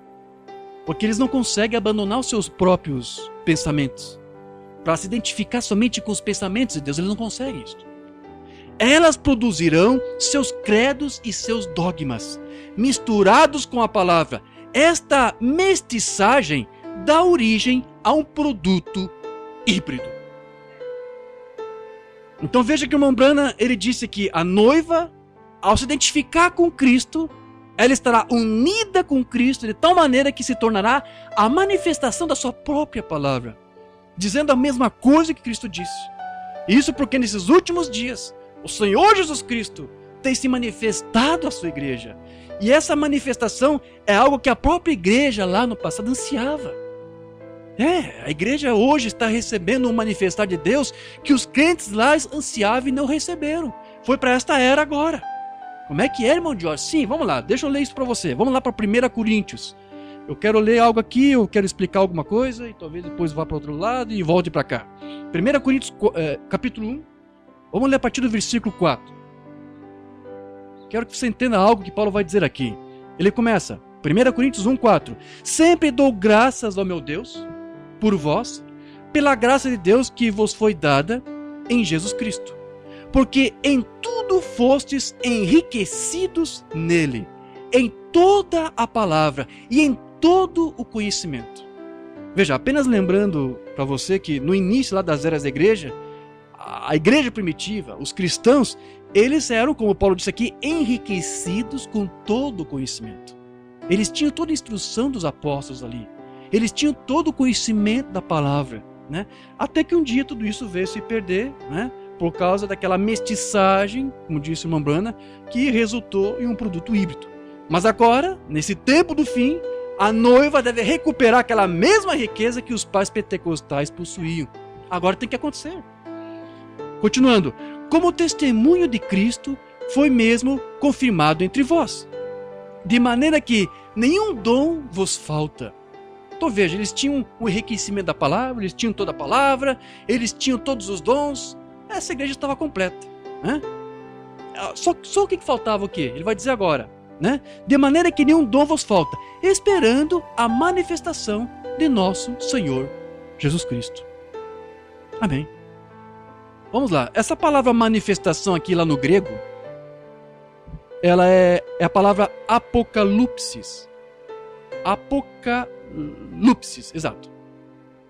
Porque eles não conseguem abandonar os seus próprios pensamentos. Para se identificar somente com os pensamentos de Deus, eles não conseguem isso. elas produzirão seus credos e seus dogmas, misturados com a palavra. Esta mestiçagem dá origem a um produto híbrido. Então veja que o irmão Branham, ele disse que a noiva, ao se identificar com Cristo, ela estará unida com Cristo de tal maneira que se tornará a manifestação da sua própria palavra, dizendo a mesma coisa que Cristo disse. Isso porque nesses últimos dias, o Senhor Jesus Cristo tem se manifestado à sua igreja. E essa manifestação é algo que a própria igreja lá no passado ansiava. A igreja hoje está recebendo um manifestar de Deus que os crentes lá ansiavam e não receberam. Foi para esta era agora. Como é que é, irmão Jorge? Sim, vamos lá, deixa eu ler isso para você. Vamos lá para 1 Coríntios. Eu quero ler algo aqui, eu quero explicar alguma coisa e talvez depois vá para outro lado e volte para cá. 1 Coríntios, capítulo 1. Vamos ler a partir do versículo 4. Quero que você entenda algo que Paulo vai dizer aqui. Ele começa, 1 Coríntios 1, 4. Sempre dou graças ao meu Deus por vós, pela graça de Deus que vos foi dada em Jesus Cristo, porque em tudo fostes enriquecidos nele, em toda a palavra e em todo o conhecimento. Veja, apenas lembrando para você que no início lá das eras da igreja, a igreja primitiva, os cristãos, eles eram, como Paulo disse aqui, enriquecidos com todo o conhecimento. Eles tinham toda a instrução dos apóstolos ali. Eles tinham todo o conhecimento da palavra, né? Até que um dia tudo isso veio se perder, né? Por causa daquela mestiçagem, como disse o irmão Branham, que resultou em um produto híbrido. Mas agora, nesse tempo do fim, a noiva deve recuperar aquela mesma riqueza que os pais pentecostais possuíam. Agora tem que acontecer. Continuando, como testemunho de Cristo foi mesmo confirmado entre vós, de maneira que nenhum dom vos falta. Então veja, eles tinham o enriquecimento da palavra, eles tinham toda a palavra, eles tinham todos os dons. Essa igreja estava completa, né? Só o que faltava o quê? Ele vai dizer agora, né? De maneira que nenhum dom vos falta, esperando a manifestação de nosso Senhor Jesus Cristo. Amém. Vamos lá, essa palavra manifestação aqui lá no grego, ela é a palavra apocalipsis. Apocalipsis, exato.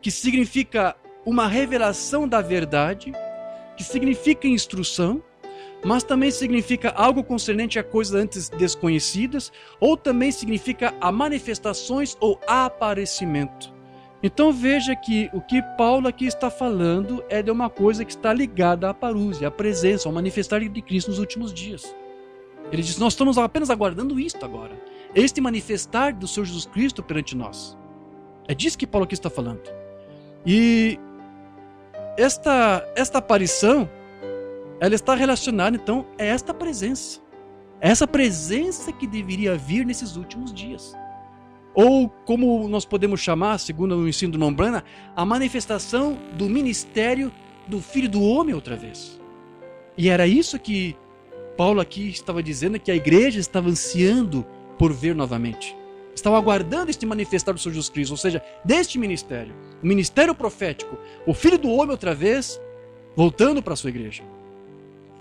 Que significa uma revelação da verdade, que significa instrução, mas também significa algo concernente a coisas antes desconhecidas, ou também significa a manifestações ou aparecimento. Então veja que o que Paulo aqui está falando é de uma coisa que está ligada à parúzia, à presença, ao manifestar de Cristo nos últimos dias. Ele diz, nós estamos apenas aguardando isto agora. Este manifestar do Senhor Jesus Cristo perante nós. É disso que Paulo aqui está falando. E esta aparição, ela está relacionada então a esta presença. Essa presença que deveria vir nesses últimos dias. Ou como nós podemos chamar, segundo o ensino do irmão Branham, a manifestação do ministério do Filho do Homem outra vez. E era isso que Paulo aqui estava dizendo, que a igreja estava ansiando por ver novamente. Estava aguardando este manifestar do Senhor Jesus Cristo, ou seja, deste ministério, o ministério profético, o Filho do Homem outra vez, voltando para a sua igreja.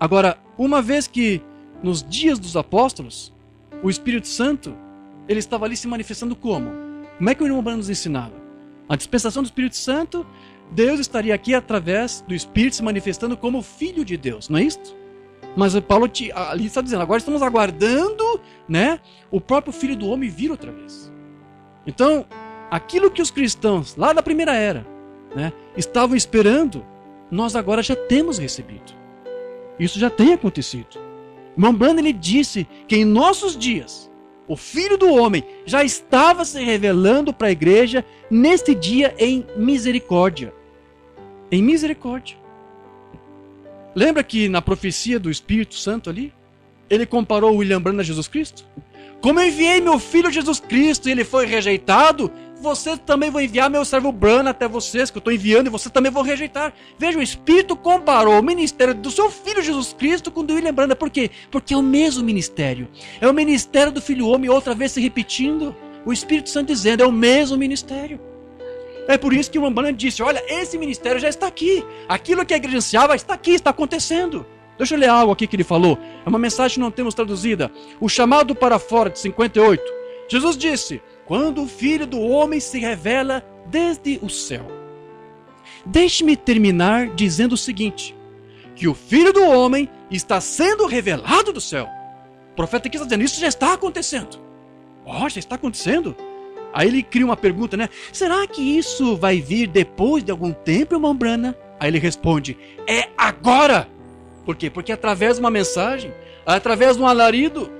Agora, uma vez que nos dias dos apóstolos, o Espírito Santo, ele estava ali se manifestando como? Como é que o irmão Branham nos ensinava? A dispensação do Espírito Santo, Deus estaria aqui através do Espírito se manifestando como Filho de Deus, não é isso? Mas Paulo ali está dizendo, agora estamos aguardando, né, o próprio Filho do Homem vir outra vez. Então, aquilo que os cristãos lá da primeira era, né, estavam esperando, nós agora já temos recebido. Isso já tem acontecido. O irmão Branham, ele disse que em nossos dias, o Filho do Homem já estava se revelando para a igreja neste dia em misericórdia. Em misericórdia. Lembra que na profecia do Espírito Santo ali, ele comparou o William Branham a Jesus Cristo? Como eu enviei meu filho Jesus Cristo e ele foi rejeitado, você também vou enviar meu servo Branham até vocês, que eu estou enviando, e vocês também vão rejeitar. Veja, o Espírito comparou o ministério do seu filho Jesus Cristo com o do William Branham. Por quê? Porque é o mesmo ministério. É o ministério do Filho Homem, outra vez se repetindo. O Espírito Santo dizendo, é o mesmo ministério. É por isso que o irmão Branham disse, olha, esse ministério já está aqui. Aquilo que a igreja ansiava está aqui, está acontecendo. Deixa eu ler algo aqui que ele falou. É uma mensagem que não temos traduzida. O chamado para fora, de 58. Jesus disse: quando o Filho do Homem se revela desde o céu. Deixe-me terminar dizendo o seguinte: que o Filho do Homem está sendo revelado do céu. O profeta aqui está dizendo, isso já está acontecendo. Já está acontecendo? Aí ele cria uma pergunta, né? Será que isso vai vir depois de algum tempo, irmão Branham? Aí ele responde, é agora! Por quê? Porque através de uma mensagem, através de um alarido.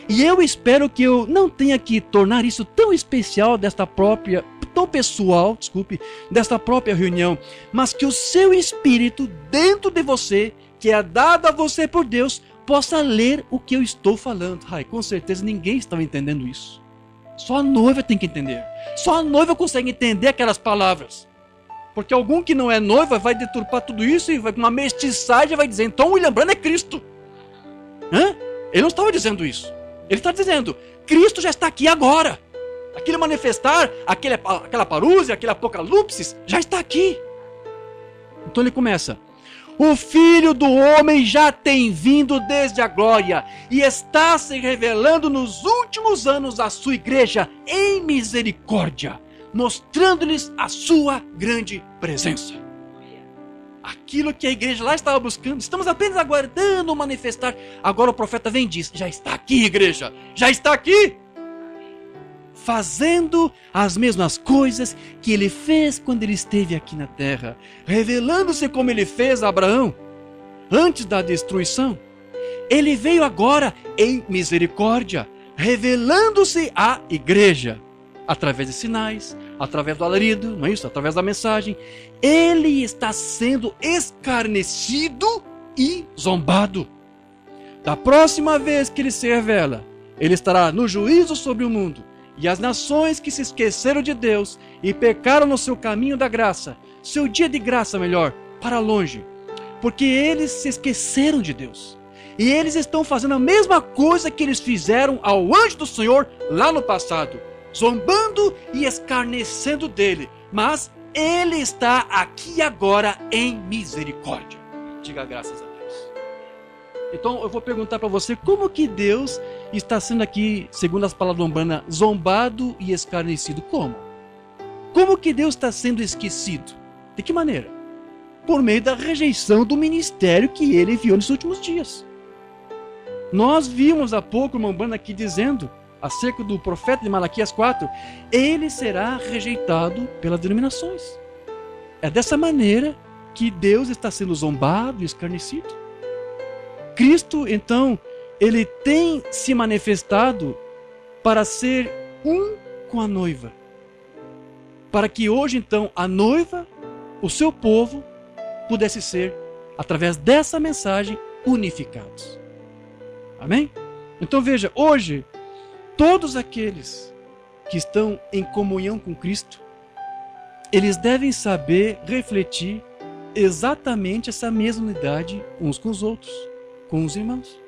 E eu espero que eu não tenha que tornar isso tão especial tão pessoal, desta própria reunião, mas que o seu espírito dentro de você, que é dado a você por Deus, possa ler o que eu estou falando. Com certeza ninguém estava entendendo isso. Só a noiva tem que entender. Só a noiva consegue entender aquelas palavras. Porque algum que não é noiva vai deturpar tudo isso e vai com uma mestiçagem vai dizer, então William Branham é Cristo. Ele não estava dizendo isso. Ele está dizendo, Cristo já está aqui agora. Aquele manifestar, aquela parúzia, aquele apocalipse, já está aqui. Então ele começa. O Filho do Homem já tem vindo desde a glória e está se revelando nos últimos anos à sua igreja em misericórdia, mostrando-lhes a sua grande presença. Aquilo que a igreja lá estava buscando, estamos apenas aguardando manifestar. Agora o profeta vem e diz, já está aqui, igreja, já está aqui. Fazendo as mesmas coisas que ele fez quando ele esteve aqui na terra, revelando-se como ele fez a Abraão, antes da destruição. Ele veio agora em misericórdia, revelando-se à igreja, através de sinais, através do alarido, não é isso? Através da mensagem. Ele está sendo escarnecido e zombado. Da próxima vez que ele se revela, ele estará no juízo sobre o mundo. E as nações que se esqueceram de Deus e pecaram no seu caminho da graça, seu dia de graça melhor, para longe. Porque eles se esqueceram de Deus. E eles estão fazendo a mesma coisa que eles fizeram ao anjo do Senhor lá no passado. Zombando e escarnecendo dele. Mas ele está aqui agora em misericórdia. Diga graças a Deus. Então eu vou perguntar para você, como que Deus está sendo aqui, segundo as palavras do Branham, zombado e escarnecido? Como? Como que Deus está sendo esquecido? De que maneira? Por meio da rejeição do ministério que ele enviou nos últimos dias. Nós vimos há pouco o irmão Branham aqui dizendo, acerca do profeta de Malaquias 4, ele será rejeitado pelas denominações. É dessa maneira que Deus está sendo zombado e escarnecido. Cristo, então, ele tem se manifestado para ser um com a noiva. Para que hoje, então, a noiva, o seu povo, pudesse ser, através dessa mensagem, unificados. Amém? Então veja, hoje, todos aqueles que estão em comunhão com Cristo, eles devem saber refletir exatamente essa mesma unidade uns com os outros, com os irmãos.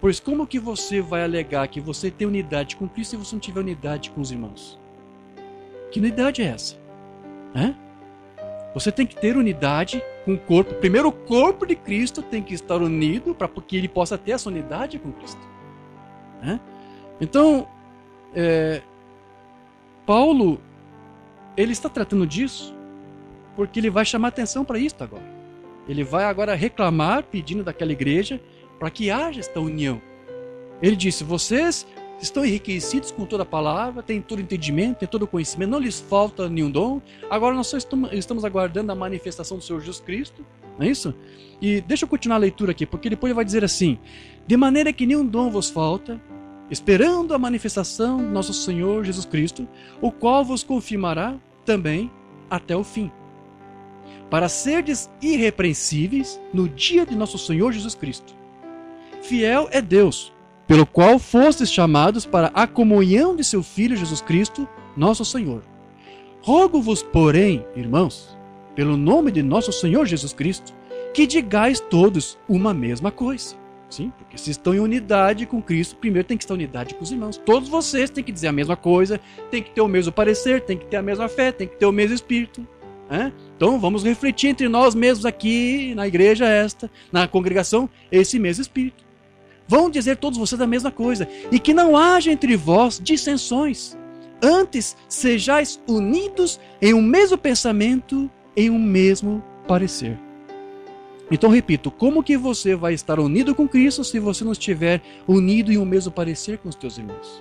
Pois como que você vai alegar que você tem unidade com Cristo se você não tiver unidade com os irmãos? Que unidade é essa? Você tem que ter unidade com o corpo. Primeiro, o corpo de Cristo tem que estar unido para que ele possa ter essa unidade com Cristo. Então, Paulo, ele está tratando disso porque ele vai chamar atenção para isso agora. Ele vai agora reclamar, pedindo daquela igreja, para que haja esta união. Ele disse, vocês estão enriquecidos com toda a palavra, têm todo entendimento, têm todo conhecimento, não lhes falta nenhum dom. Agora nós só estamos aguardando a manifestação do Senhor Jesus Cristo, não é isso? E deixa eu continuar a leitura aqui, porque depois ele vai dizer assim, de maneira que nenhum dom vos falta, esperando a manifestação do nosso Senhor Jesus Cristo, o qual vos confirmará também até o fim, para serdes irrepreensíveis no dia de nosso Senhor Jesus Cristo. Fiel é Deus, pelo qual fostes chamados para a comunhão de seu Filho Jesus Cristo, nosso Senhor. Rogo-vos, porém, irmãos, pelo nome de nosso Senhor Jesus Cristo, que digais todos uma mesma coisa. Sim, porque se estão em unidade com Cristo, primeiro tem que estar em unidade com os irmãos. Todos vocês têm que dizer a mesma coisa, tem que ter o mesmo parecer, tem que ter a mesma fé, tem que ter o mesmo Espírito. Então vamos refletir entre nós mesmos aqui na igreja na congregação, esse mesmo Espírito. Vão dizer todos vocês a mesma coisa. E que não haja entre vós dissensões. Antes, sejais unidos em um mesmo pensamento, em um mesmo parecer. Então, repito, como que você vai estar unido com Cristo se você não estiver unido em um mesmo parecer com os teus irmãos?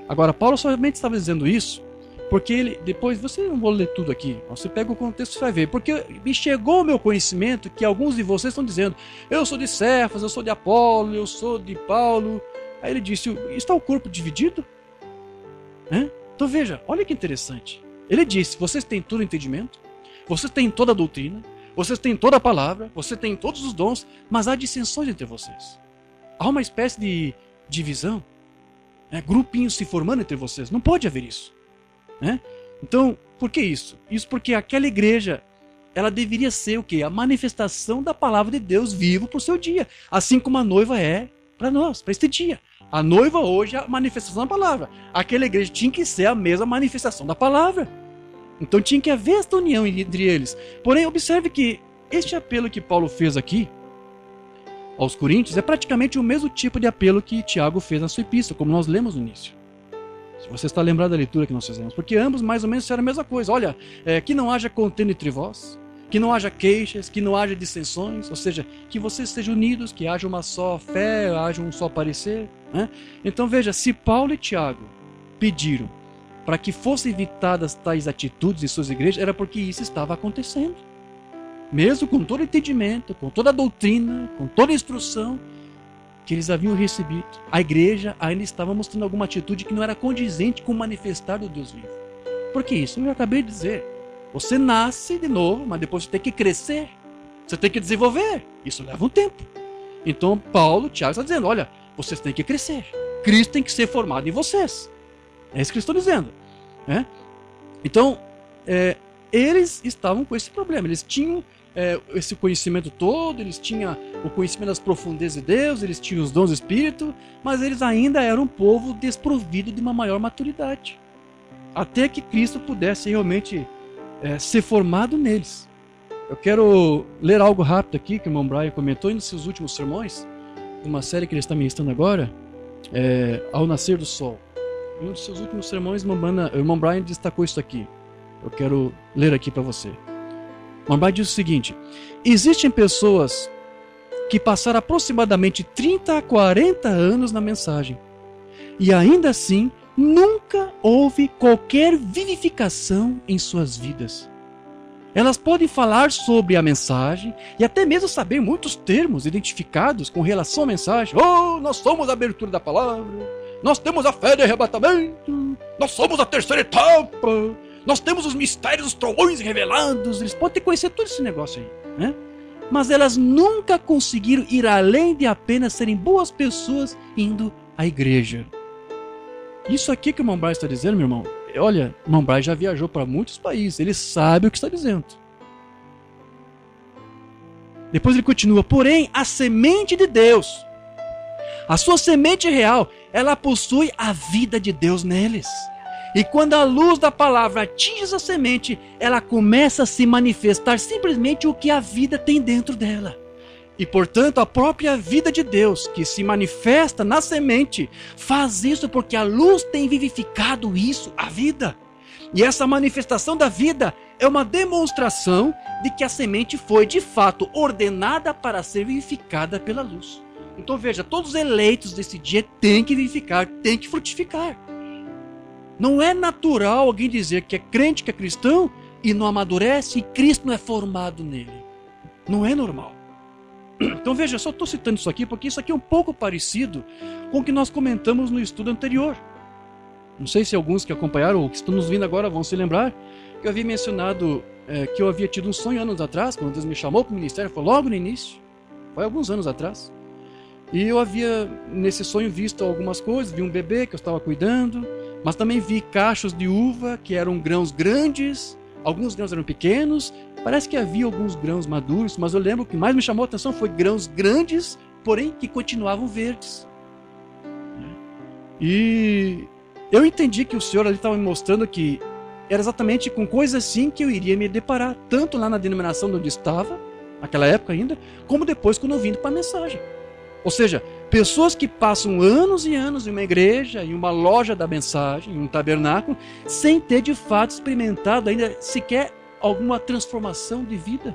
Agora, Paulo somente estava dizendo isso porque ele, depois, você não vou ler tudo aqui, você pega o contexto e vai ver, porque me chegou ao meu conhecimento que alguns de vocês estão dizendo, eu sou de Cefas, eu sou de Apolo, eu sou de Paulo. Aí ele disse, está o corpo dividido? Então veja, olha que interessante. Ele disse, vocês têm todo o entendimento, vocês têm toda a doutrina, vocês têm toda a palavra, vocês têm todos os dons, mas há dissensões entre vocês. Há uma espécie de divisão, grupinhos se formando entre vocês. Não pode haver isso. Então, por que isso? Isso porque aquela igreja, ela deveria ser o quê? A manifestação da palavra de Deus vivo para o seu dia. Assim como a noiva é para nós, para este dia. A noiva hoje é a manifestação da palavra. Aquela igreja tinha que ser a mesma manifestação da palavra. Então tinha que haver esta união entre eles. Porém, observe que este apelo que Paulo fez aqui aos Coríntios é praticamente o mesmo tipo de apelo que Tiago fez na sua epístola, como nós lemos no início. Se você está lembrado da leitura que nós fizemos. Porque ambos mais ou menos disseram a mesma coisa. Olha, que não haja contenda entre vós, que não haja queixas, que não haja dissensões, ou seja, que vocês sejam unidos, que haja uma só fé, haja um só parecer. Então veja, se Paulo e Tiago pediram para que fossem evitadas tais atitudes em suas igrejas, era porque isso estava acontecendo. Mesmo com todo o entendimento, com toda a doutrina, com toda a instrução que eles haviam recebido, a igreja ainda estava mostrando alguma atitude que não era condizente com o manifestar do Deus vivo. Por que isso? Eu acabei de dizer. Você nasce de novo, mas depois você tem que crescer. Você tem que desenvolver. Isso leva um tempo. Então Paulo, Tiago está dizendo, olha, vocês têm que crescer. Cristo tem que ser formado em vocês. É isso que eles estão dizendo. Então, eles estavam com esse problema. Eles tinham esse conhecimento todo, eles tinham o conhecimento das profundezas de Deus, eles tinham os dons do Espírito, mas eles ainda eram um povo desprovido de uma maior maturidade. Até que Cristo pudesse realmente ser formado neles. Eu quero ler algo rápido aqui que o irmão Brian comentou em seus últimos sermões, uma série que ele está ministrando agora, Ao Nascer do Sol. Em um dos seus últimos sermões, o irmão Brian destacou isso aqui. Eu quero ler aqui para você. O irmão Brian diz o seguinte: existem pessoas que passaram aproximadamente 30 a 40 anos na mensagem e ainda assim nunca houve qualquer vivificação em suas vidas. Elas podem falar sobre a mensagem e até mesmo saber muitos termos identificados com relação à mensagem. Nós somos a abertura da palavra, nós temos a fé de arrebatamento, nós somos a terceira etapa, nós temos os mistérios, os trovões revelados. Eles podem ter conhecido todo esse negócio aí, mas elas nunca conseguiram ir além de apenas serem boas pessoas indo à igreja. Isso aqui que o irmão Brian está dizendo, meu irmão, olha, o irmão Brian já viajou para muitos países, ele sabe o que está dizendo. Depois ele continua, porém a semente de Deus, a sua semente real, ela possui a vida de Deus neles. E quando a luz da palavra atinge essa semente, ela começa a se manifestar simplesmente o que a vida tem dentro dela. E portanto a própria vida de Deus que se manifesta na semente faz isso porque a luz tem vivificado isso, a vida. E essa manifestação da vida é uma demonstração de que a semente foi de fato ordenada para ser vivificada pela luz. Então veja, todos os eleitos desse dia têm que vivificar, têm que frutificar. Não é natural alguém dizer que é crente, que é cristão e não amadurece e Cristo não é formado nele. Não é normal. Então veja, eu só estou citando isso aqui porque isso aqui é um pouco parecido com o que nós comentamos no estudo anterior. Não sei se alguns que acompanharam ou que estão nos vindo agora vão se lembrar que eu havia mencionado que eu havia tido um sonho anos atrás, quando Deus me chamou para o ministério, foi logo no início, foi alguns anos atrás. E eu havia nesse sonho visto algumas coisas, vi um bebê que eu estava cuidando, mas também vi cachos de uva que eram grãos grandes, alguns grãos eram pequenos, parece que havia alguns grãos maduros, mas eu lembro que mais me chamou a atenção foi grãos grandes, porém que continuavam verdes. E eu entendi que o Senhor ali estava me mostrando que era exatamente com coisas assim que eu iria me deparar, tanto lá na denominação onde estava, naquela época ainda, como depois quando eu vim para a mensagem. Ou seja, pessoas que passam anos e anos em uma igreja, em uma loja da mensagem, em um tabernáculo, sem ter de fato experimentado ainda sequer alguma transformação de vida.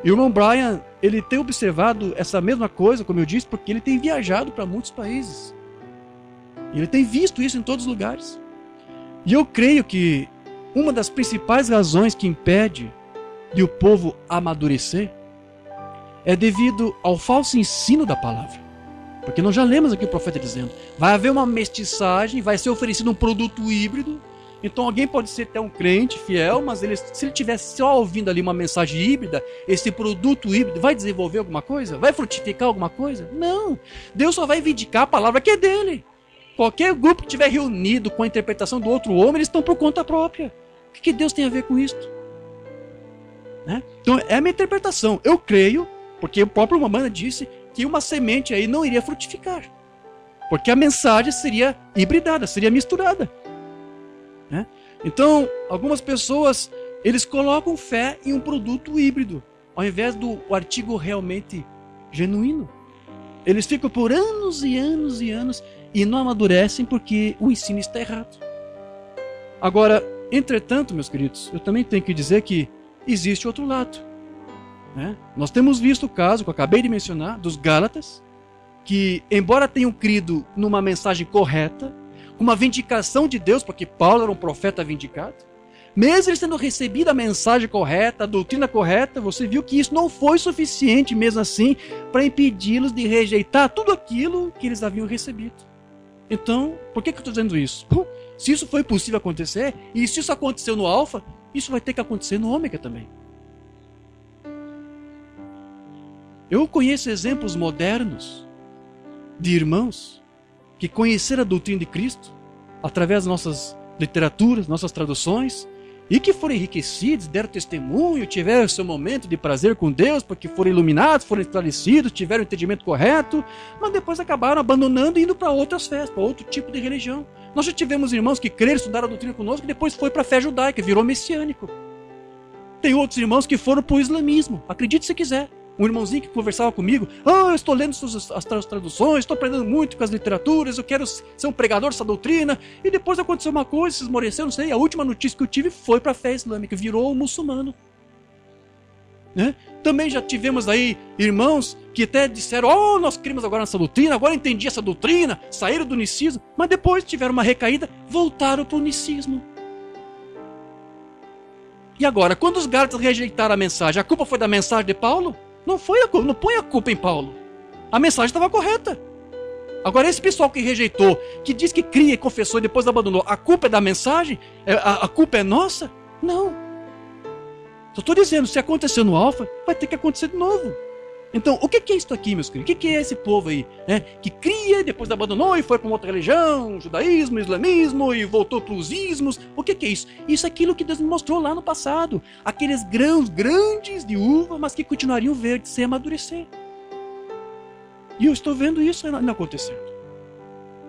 E o irmão Brian, ele tem observado essa mesma coisa, como eu disse, porque ele tem viajado para muitos países. Ele tem visto isso em todos os lugares. E eu creio que uma das principais razões que impede de o povo amadurecer é devido ao falso ensino da palavra. Porque nós já lemos aqui o profeta dizendo, vai haver uma mestiçagem, vai ser oferecido um produto híbrido. Então alguém pode ser até um crente fiel, mas se ele estivesse só ouvindo ali uma mensagem híbrida, esse produto híbrido vai desenvolver alguma coisa? Vai frutificar alguma coisa? Não! Deus só vai vindicar a palavra que é dele. Qualquer grupo que estiver reunido com a interpretação do outro homem, eles estão por conta própria. O que Deus tem a ver com isso? Né? Então é a minha interpretação. Eu creio, porque o próprio Mamana disse que uma semente aí não iria frutificar. Porque a mensagem seria hibridada, seria misturada. Né? Então, algumas pessoas, eles colocam fé em um produto híbrido, ao invés do artigo realmente genuíno. Eles ficam por anos e anos e anos e não amadurecem porque o ensino está errado. Agora, entretanto, meus queridos, eu também tenho que dizer que existe outro lado. Né? Nós temos visto o caso, que eu acabei de mencionar, dos Gálatas, que embora tenham crido numa mensagem correta, uma vindicação de Deus, porque Paulo era um profeta vindicado, mesmo eles tendo recebido a mensagem correta, a doutrina correta, você viu que isso não foi suficiente mesmo assim para impedi-los de rejeitar tudo aquilo que eles haviam recebido. Então, por que eu estou dizendo isso? Bom, se isso foi possível acontecer, e se isso aconteceu no Alfa, isso vai ter que acontecer no Ômega também. Eu conheço exemplos modernos de irmãos que conheceram a doutrina de Cristo através das nossas literaturas, nossas traduções, e que foram enriquecidos, deram testemunho, tiveram seu momento de prazer com Deus, porque foram iluminados, foram esclarecidos, tiveram o entendimento correto, mas depois acabaram abandonando e indo para outras festas, para outro tipo de religião. Nós já tivemos irmãos que creram, estudaram a doutrina conosco, e depois foi para a fé judaica, virou messiânico. Tem outros irmãos que foram para o islamismo, acredite se quiser. Um irmãozinho que conversava comigo, eu estou lendo as traduções, estou aprendendo muito com as literaturas, eu quero ser um pregador dessa doutrina, e depois aconteceu uma coisa, se esmoreceu, não sei, a última notícia que eu tive foi para a fé islâmica, virou muçulmano. Né? Também já tivemos aí irmãos que até disseram, nós cremos agora nessa doutrina, agora entendi essa doutrina, saíram do nicismo, mas depois tiveram uma recaída, voltaram para o nicismo. E agora, quando os Gálatas rejeitaram a mensagem, a culpa foi da mensagem de Paulo? Não foi a culpa, não põe a culpa em Paulo. A mensagem estava correta. Agora, esse pessoal que rejeitou, que diz que cria e confessou e depois abandonou, a culpa é da mensagem? A culpa é nossa? Não. Só estou dizendo, se aconteceu no Alfa, vai ter que acontecer de novo. Então, o que é isso aqui, meus queridos? O que é esse povo aí, né? Que cria e depois abandonou e foi para uma outra religião, judaísmo, islamismo e voltou para os ismos? O que é isso? Isso é aquilo que Deus me mostrou lá no passado. Aqueles grãos grandes de uva, mas que continuariam verdes sem amadurecer. E eu estou vendo isso ainda acontecendo.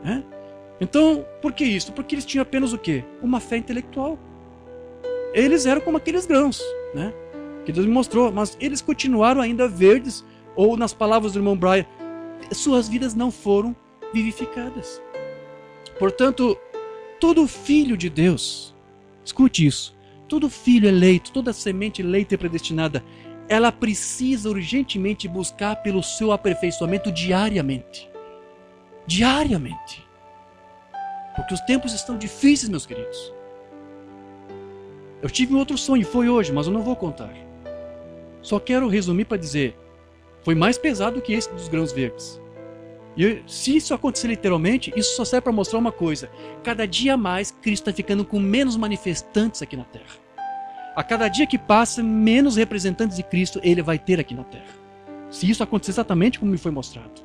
Né? Então, por que isso? Porque eles tinham apenas o quê? Uma fé intelectual. Eles eram como aqueles grãos, né? Que Deus me mostrou, mas eles continuaram ainda verdes, ou nas palavras do irmão Brian, suas vidas não foram vivificadas. Portanto, todo filho de Deus, escute isso, todo filho eleito, toda semente eleita e predestinada, ela precisa urgentemente buscar pelo seu aperfeiçoamento diariamente. Diariamente. Porque os tempos estão difíceis, meus queridos. Eu tive um outro sonho, foi hoje, mas eu não vou contar. Só quero resumir para dizer, foi mais pesado que esse dos grãos verdes. E se isso acontecer literalmente, isso só serve para mostrar uma coisa. Cada dia mais, Cristo está ficando com menos manifestantes aqui na Terra. A cada dia que passa, menos representantes de Cristo Ele vai ter aqui na Terra. Se isso acontecer exatamente como me foi mostrado.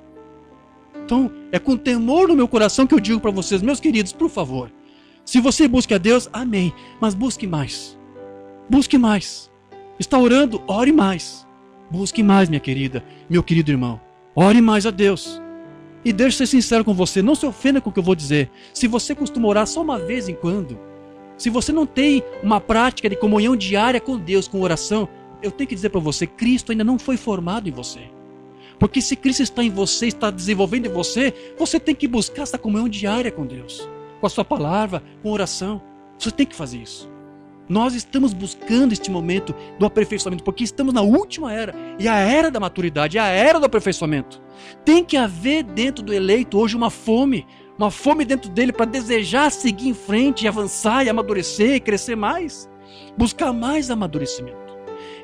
Então, é com temor no meu coração que eu digo para vocês, meus queridos, por favor. Se você busca a Deus, amém. Mas busque mais. Busque mais. Está orando? Ore mais. Busque mais, minha querida, meu querido irmão. Ore mais a Deus. E deixe ser sincero com você. Não se ofenda com o que eu vou dizer. Se você costuma orar só uma vez em quando, se você não tem uma prática de comunhão diária com Deus, com oração, eu tenho que dizer para você, Cristo ainda não foi formado em você. Porque se Cristo está em você, está desenvolvendo em você, você tem que buscar essa comunhão diária com Deus. Com a sua palavra, com oração. Você tem que fazer isso. Nós estamos buscando este momento do aperfeiçoamento, porque estamos na última era. E a era da maturidade, a era do aperfeiçoamento. Tem que haver dentro do eleito hoje uma fome dentro dele para desejar seguir em frente, e avançar, e amadurecer, e crescer mais. Buscar mais amadurecimento.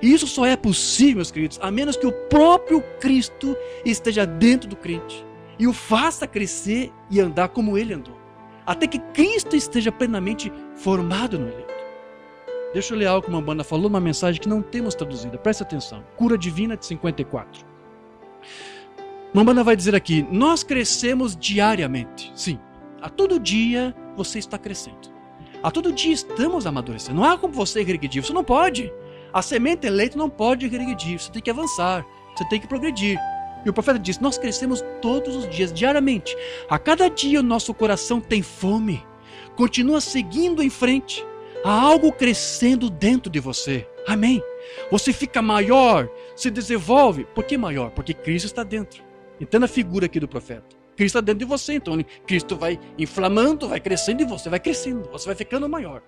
E isso só é possível, meus queridos, a menos que o próprio Cristo esteja dentro do crente e o faça crescer e andar como ele andou. Até que Cristo esteja plenamente formado no eleito. Deixa eu ler algo que uma banda falou, uma mensagem que não temos traduzida. Preste atenção. Cura Divina de 54. Uma banda vai dizer aqui, nós crescemos diariamente. Sim, a todo dia você está crescendo. A todo dia estamos amadurecendo. Não há como você regredir, você não pode. A semente eleita não pode regredir, você tem que avançar, você tem que progredir. E o profeta diz, nós crescemos todos os dias, diariamente. A cada dia o nosso coração tem fome, continua seguindo em frente. Há algo crescendo dentro de você. Amém? Você fica maior, se desenvolve. Por que maior? Porque Cristo está dentro. Entenda a figura aqui do profeta. Cristo está dentro de você, então Cristo vai inflamando, vai crescendo e você vai crescendo, você vai ficando maior.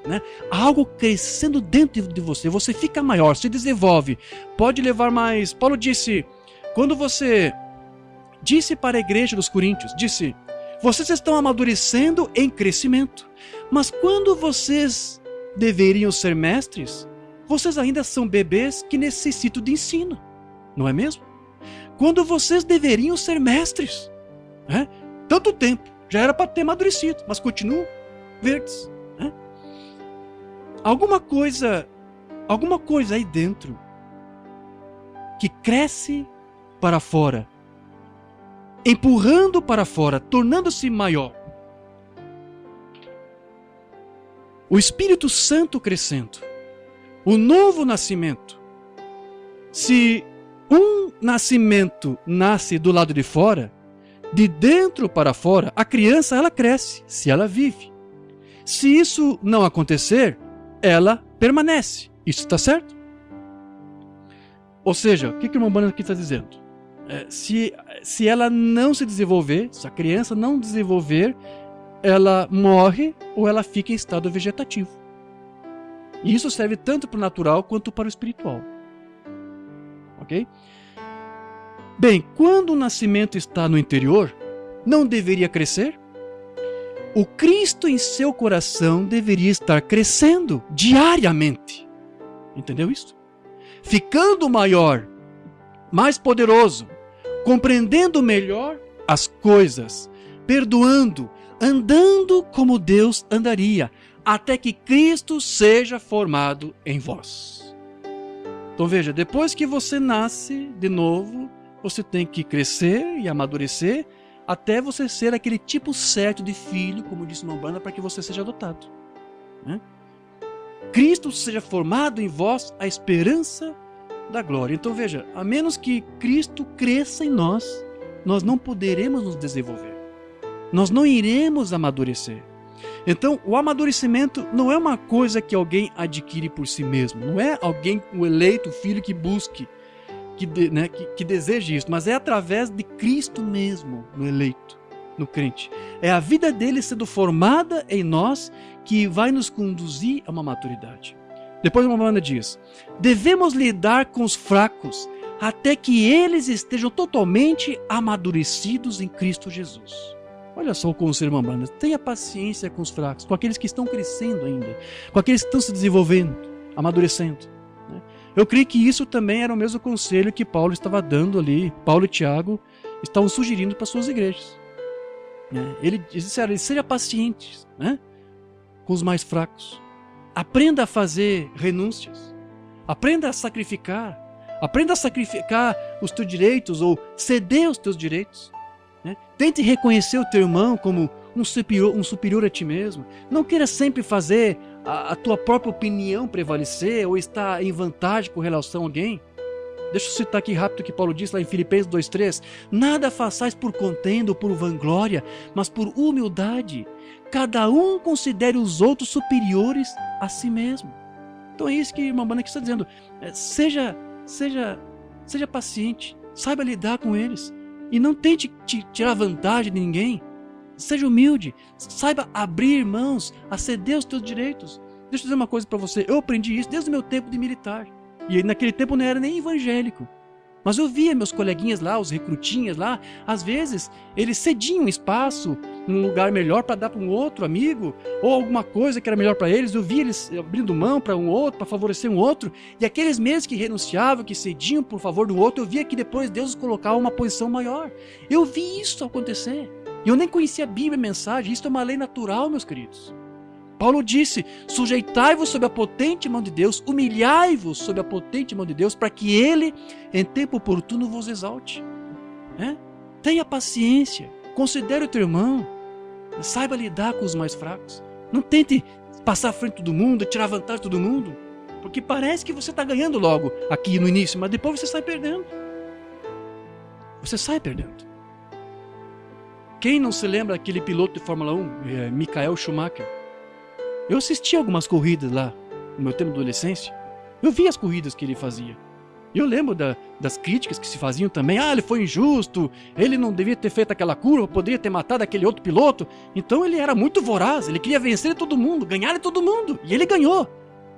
Né? Algo crescendo dentro de você, você fica maior, se desenvolve, pode levar mais. Paulo disse, quando você disse para a igreja dos Coríntios, disse, vocês estão amadurecendo em crescimento, mas quando vocês deveriam ser mestres, vocês ainda são bebês que necessitam de ensino, não é mesmo? Quando vocês deveriam ser mestres, né? Tanto tempo, já era para ter amadurecido, mas continuam verdes. Alguma coisa aí dentro que cresce para fora, empurrando para fora, tornando-se maior. O Espírito Santo crescendo, o novo nascimento. Se um nascimento nasce do lado de fora, de dentro para fora, a criança ela cresce, se ela vive. Se isso não acontecer, ela permanece. Isso está certo? Ou seja, o que o irmão Bana aqui está dizendo? Se ela não se desenvolver, se a criança não desenvolver, ela morre ou ela fica em estado vegetativo. E isso serve tanto para o natural quanto para o espiritual. Ok? Bem, quando o nascimento está no interior, não deveria crescer? O Cristo em seu coração deveria estar crescendo diariamente. Entendeu isso? Ficando maior, mais poderoso, compreendendo melhor as coisas, perdoando, andando como Deus andaria, até que Cristo seja formado em vós. Então veja, depois que você nasce de novo, você tem que crescer e amadurecer, até você ser aquele tipo certo de filho, como disse uma banda, para que você seja adotado. Né? Cristo seja formado em vós a esperança da glória. Então veja, a menos que Cristo cresça em nós, nós não poderemos nos desenvolver. Nós não iremos amadurecer. Então o amadurecimento não é uma coisa que alguém adquire por si mesmo. Não é alguém, o eleito, o filho que busque, que deseje isso, mas é através de Cristo mesmo, no eleito, no crente. É a vida dele sendo formada em nós que vai nos conduzir a uma maturidade. Depois uma banda diz, devemos lidar com os fracos até que eles estejam totalmente amadurecidos em Cristo Jesus. Olha só o conselho de uma banda, tenha paciência com os fracos, com aqueles que estão crescendo ainda, com aqueles que estão se desenvolvendo, amadurecendo. Eu creio que isso também era o mesmo conselho que Paulo estava dando ali, Paulo e Tiago estavam sugerindo para suas igrejas. Ele disseram, seja pacientes, né, com os mais fracos. Aprenda a fazer renúncias. Aprenda a sacrificar os teus direitos ou ceder os teus direitos. Né? Tente reconhecer o teu irmão como um superior a ti mesmo. Não queira sempre fazer a tua própria opinião prevalecer ou estar em vantagem com relação a alguém. Deixa eu citar aqui rápido o que Paulo diz lá em Filipenses 2,3. Nada façais por contenda ou por vanglória, mas por humildade. Cada um considere os outros superiores a si mesmo. Então é isso que a irmã Bana aqui está dizendo. Seja paciente, saiba lidar com eles. E não tente tirar vantagem de ninguém. Seja humilde, saiba abrir mãos, a ceder os teus direitos. Deixa eu dizer uma coisa para você, eu aprendi isso desde o meu tempo de militar. E naquele tempo eu não era nem evangélico. Mas eu via meus coleguinhas lá, os recrutinhas lá, às vezes eles cediam espaço, um lugar melhor para dar para um outro amigo, ou alguma coisa que era melhor para eles. Eu via eles abrindo mão para um outro, para favorecer um outro. E aqueles mesmos que renunciavam, que cediam por favor do outro, eu via que depois Deus os colocava uma posição maior. Eu vi isso acontecer. E eu nem conhecia a Bíblia, a mensagem. Isso é uma lei natural, meus queridos. Paulo disse, sujeitai-vos sob a potente mão de Deus, humilhai-vos sob a potente mão de Deus, para que Ele, em tempo oportuno, vos exalte. Tenha paciência, considere o teu irmão, saiba lidar com os mais fracos. Não tente passar à frente de todo mundo, tirar vantagem de todo mundo, porque parece que você está ganhando logo aqui no início, mas depois você sai perdendo. Você sai perdendo. Quem não se lembra daquele piloto de Fórmula 1, Michael Schumacher? Eu assisti algumas corridas lá, no meu tempo de adolescência. Eu vi as corridas que ele fazia. Eu lembro das críticas que se faziam também. Ele foi injusto, ele não devia ter feito aquela curva, poderia ter matado aquele outro piloto. Então ele era muito voraz, ele queria vencer todo mundo, ganhar todo mundo. E ele ganhou.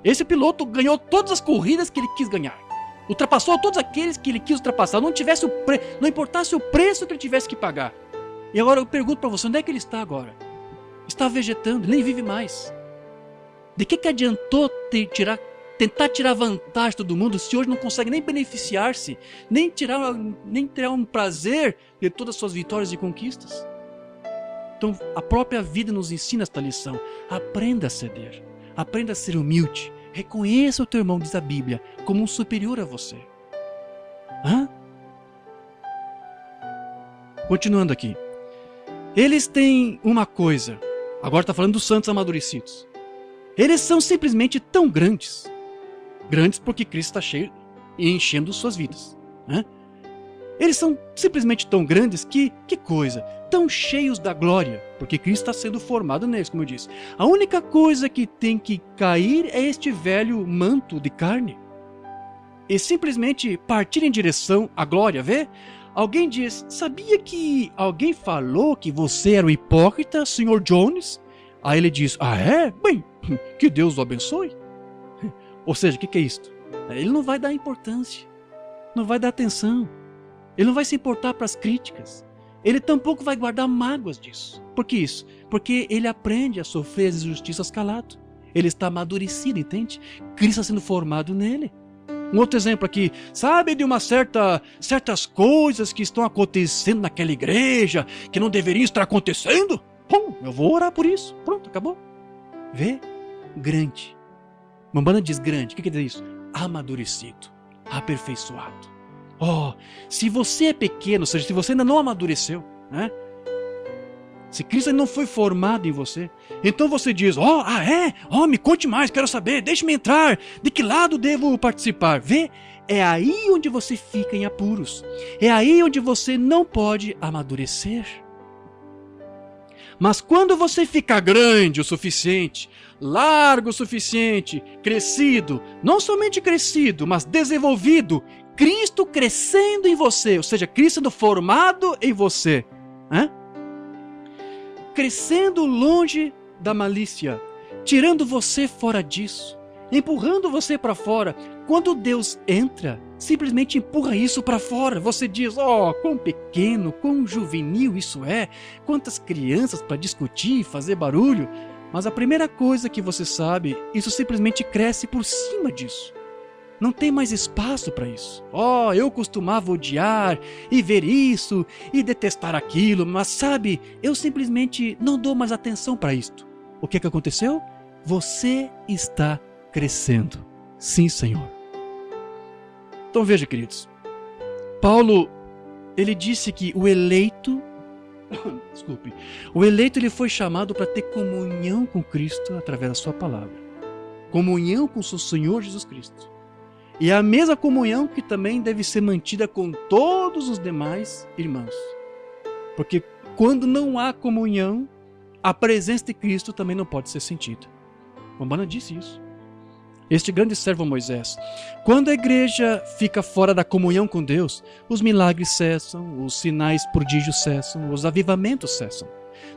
Esse piloto ganhou todas as corridas que ele quis ganhar. Ultrapassou todos aqueles que ele quis ultrapassar. Não importasse o preço que ele tivesse que pagar. E agora eu pergunto para você, onde é que ele está agora? Está vegetando, nem vive mais. De que adiantou tentar tirar vantagem de todo mundo se hoje não consegue nem beneficiar-se, nem tirar um prazer de todas as suas vitórias e conquistas? Então a própria vida nos ensina esta lição. Aprenda a ceder, aprenda a ser humilde, reconheça o teu irmão, diz a Bíblia, como um superior a você. Continuando aqui. Eles têm uma coisa, agora está falando dos santos amadurecidos. Eles são simplesmente tão grandes. Grandes porque Cristo está cheio e enchendo suas vidas. Eles são simplesmente tão grandes que coisa, tão cheios da glória, porque Cristo está sendo formado neles, como eu disse. A única coisa que tem que cair é este velho manto de carne. E simplesmente partir em direção à glória, vê? Alguém diz, sabia que alguém falou que você era um hipócrita, Sr. Jones? Aí ele diz, é? Bem, que Deus o abençoe. Ou seja, o que é isto? Ele não vai dar importância, não vai dar atenção, ele não vai se importar para as críticas, ele tampouco vai guardar mágoas disso. Por que isso? Porque ele aprende a sofrer as injustiças calado. Ele está amadurecido, entende? Cristo está sendo formado nele. Um outro exemplo aqui, sabe de certas coisas que estão acontecendo naquela igreja, que não deveriam estar acontecendo? Bom, eu vou orar por isso. Pronto, acabou. Vê? Grande. Mambana diz grande. O que quer dizer isso? Amadurecido. Aperfeiçoado. Se você é pequeno, ou seja, se você ainda não amadureceu, se Cristo ainda não foi formado em você, então você diz, me conte mais, quero saber, deixe-me entrar, de que lado devo participar? Vê? É aí onde você fica em apuros. É aí onde você não pode amadurecer. Mas quando você fica grande o suficiente, largo o suficiente, crescido, não somente crescido, mas desenvolvido, Cristo crescendo em você, ou seja, Cristo sendo formado em você, crescendo longe da malícia, tirando você fora disso, empurrando você para fora. Quando Deus entra, simplesmente empurra isso para fora. Você diz, quão pequeno, quão juvenil isso é, quantas crianças para discutir e fazer barulho. Mas a primeira coisa que você sabe, isso simplesmente cresce por cima disso. Não tem mais espaço para isso. Eu costumava odiar e ver isso e detestar aquilo, mas sabe, eu simplesmente não dou mais atenção para isto. O que aconteceu? Você está crescendo. Sim, Senhor. Então veja, queridos. Paulo, ele disse que o eleito, ele foi chamado para ter comunhão com Cristo através da sua palavra. Comunhão com o seu Senhor Jesus Cristo. E é a mesma comunhão que também deve ser mantida com todos os demais irmãos. Porque quando não há comunhão, a presença de Cristo também não pode ser sentida. Umbanda disse isso. Este grande servo Moisés. Quando a igreja fica fora da comunhão com Deus, os milagres cessam, os sinais prodígios cessam, os avivamentos cessam.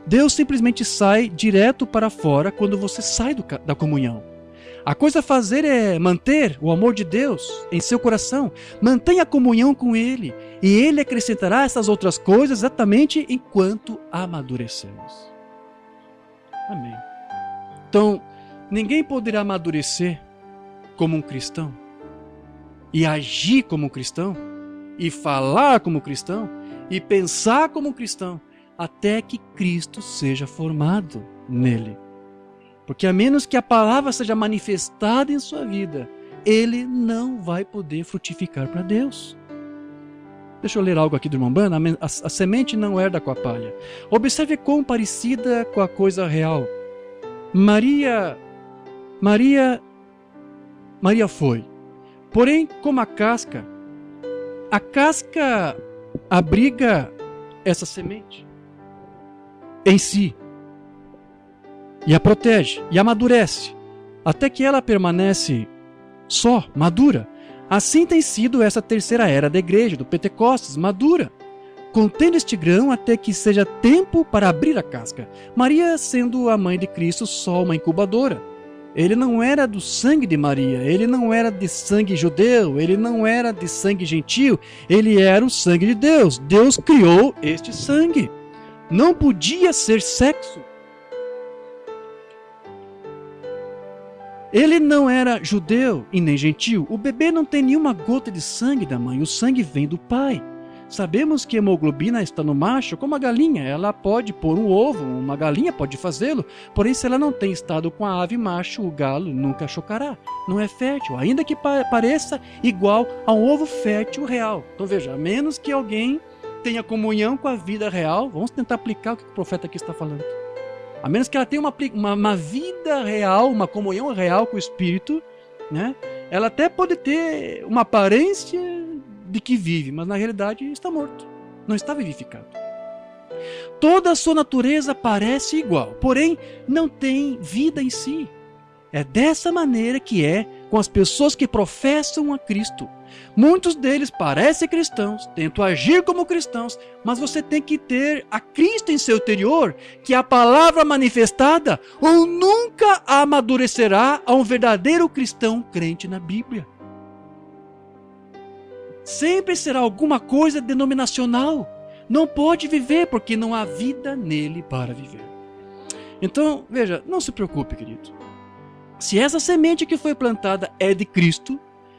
Deus simplesmente sai direto para fora quando você sai da comunhão. A coisa a fazer é manter o amor de Deus em seu coração. Mantenha a comunhão com Ele. E Ele acrescentará essas outras coisas exatamente enquanto amadurecemos. Amém. Então, ninguém poderá amadurecer como um cristão, e agir como um cristão, e falar como um cristão, e pensar como um cristão, até que Cristo seja formado nele. Porque a menos que a palavra seja manifestada em sua vida, ele não vai poder frutificar para Deus. Deixa eu ler algo aqui do irmão Bana. A semente não herda com a palha. Observe quão parecida com a coisa real. Maria foi. Porém, como a casca abriga essa semente em si e a protege e amadurece até que ela permanece só, madura. Assim tem sido essa terceira era da igreja, do Pentecostes, madura, contendo este grão até que seja tempo para abrir a casca. Maria, sendo a mãe de Cristo, só uma incubadora. Ele não era do sangue de Maria, ele não era de sangue judeu, ele não era de sangue gentio, ele era o sangue de Deus. Deus criou este sangue. Não podia ser sexo. Ele não era judeu e nem gentio. O bebê não tem nenhuma gota de sangue da mãe, o sangue vem do pai. Sabemos que a hemoglobina está no macho, como a galinha. Ela pode pôr um ovo, uma galinha pode fazê-lo. Porém, se ela não tem estado com a ave macho, o galo nunca chocará. Não é fértil, ainda que pareça igual a um ovo fértil real. Então veja, a menos que alguém tenha comunhão com a vida real, vamos tentar aplicar o que o profeta aqui está falando. A menos que ela tenha uma vida real, uma comunhão real com o Espírito, né? Ela até pode ter uma aparência de que vive, mas na realidade está morto, não está vivificado. Toda a sua natureza parece igual, porém não tem vida em si. É dessa maneira que é com as pessoas que professam a Cristo. Muitos deles parecem cristãos, tentam agir como cristãos, mas você tem que ter a Cristo em seu interior, que é a palavra manifestada, ou nunca amadurecerá a um verdadeiro cristão crente na Bíblia. Sempre será alguma coisa denominacional. Não pode viver porque não há vida nele para viver. Então, veja, não se preocupe, querido. Se essa semente que foi plantada é de Cristo,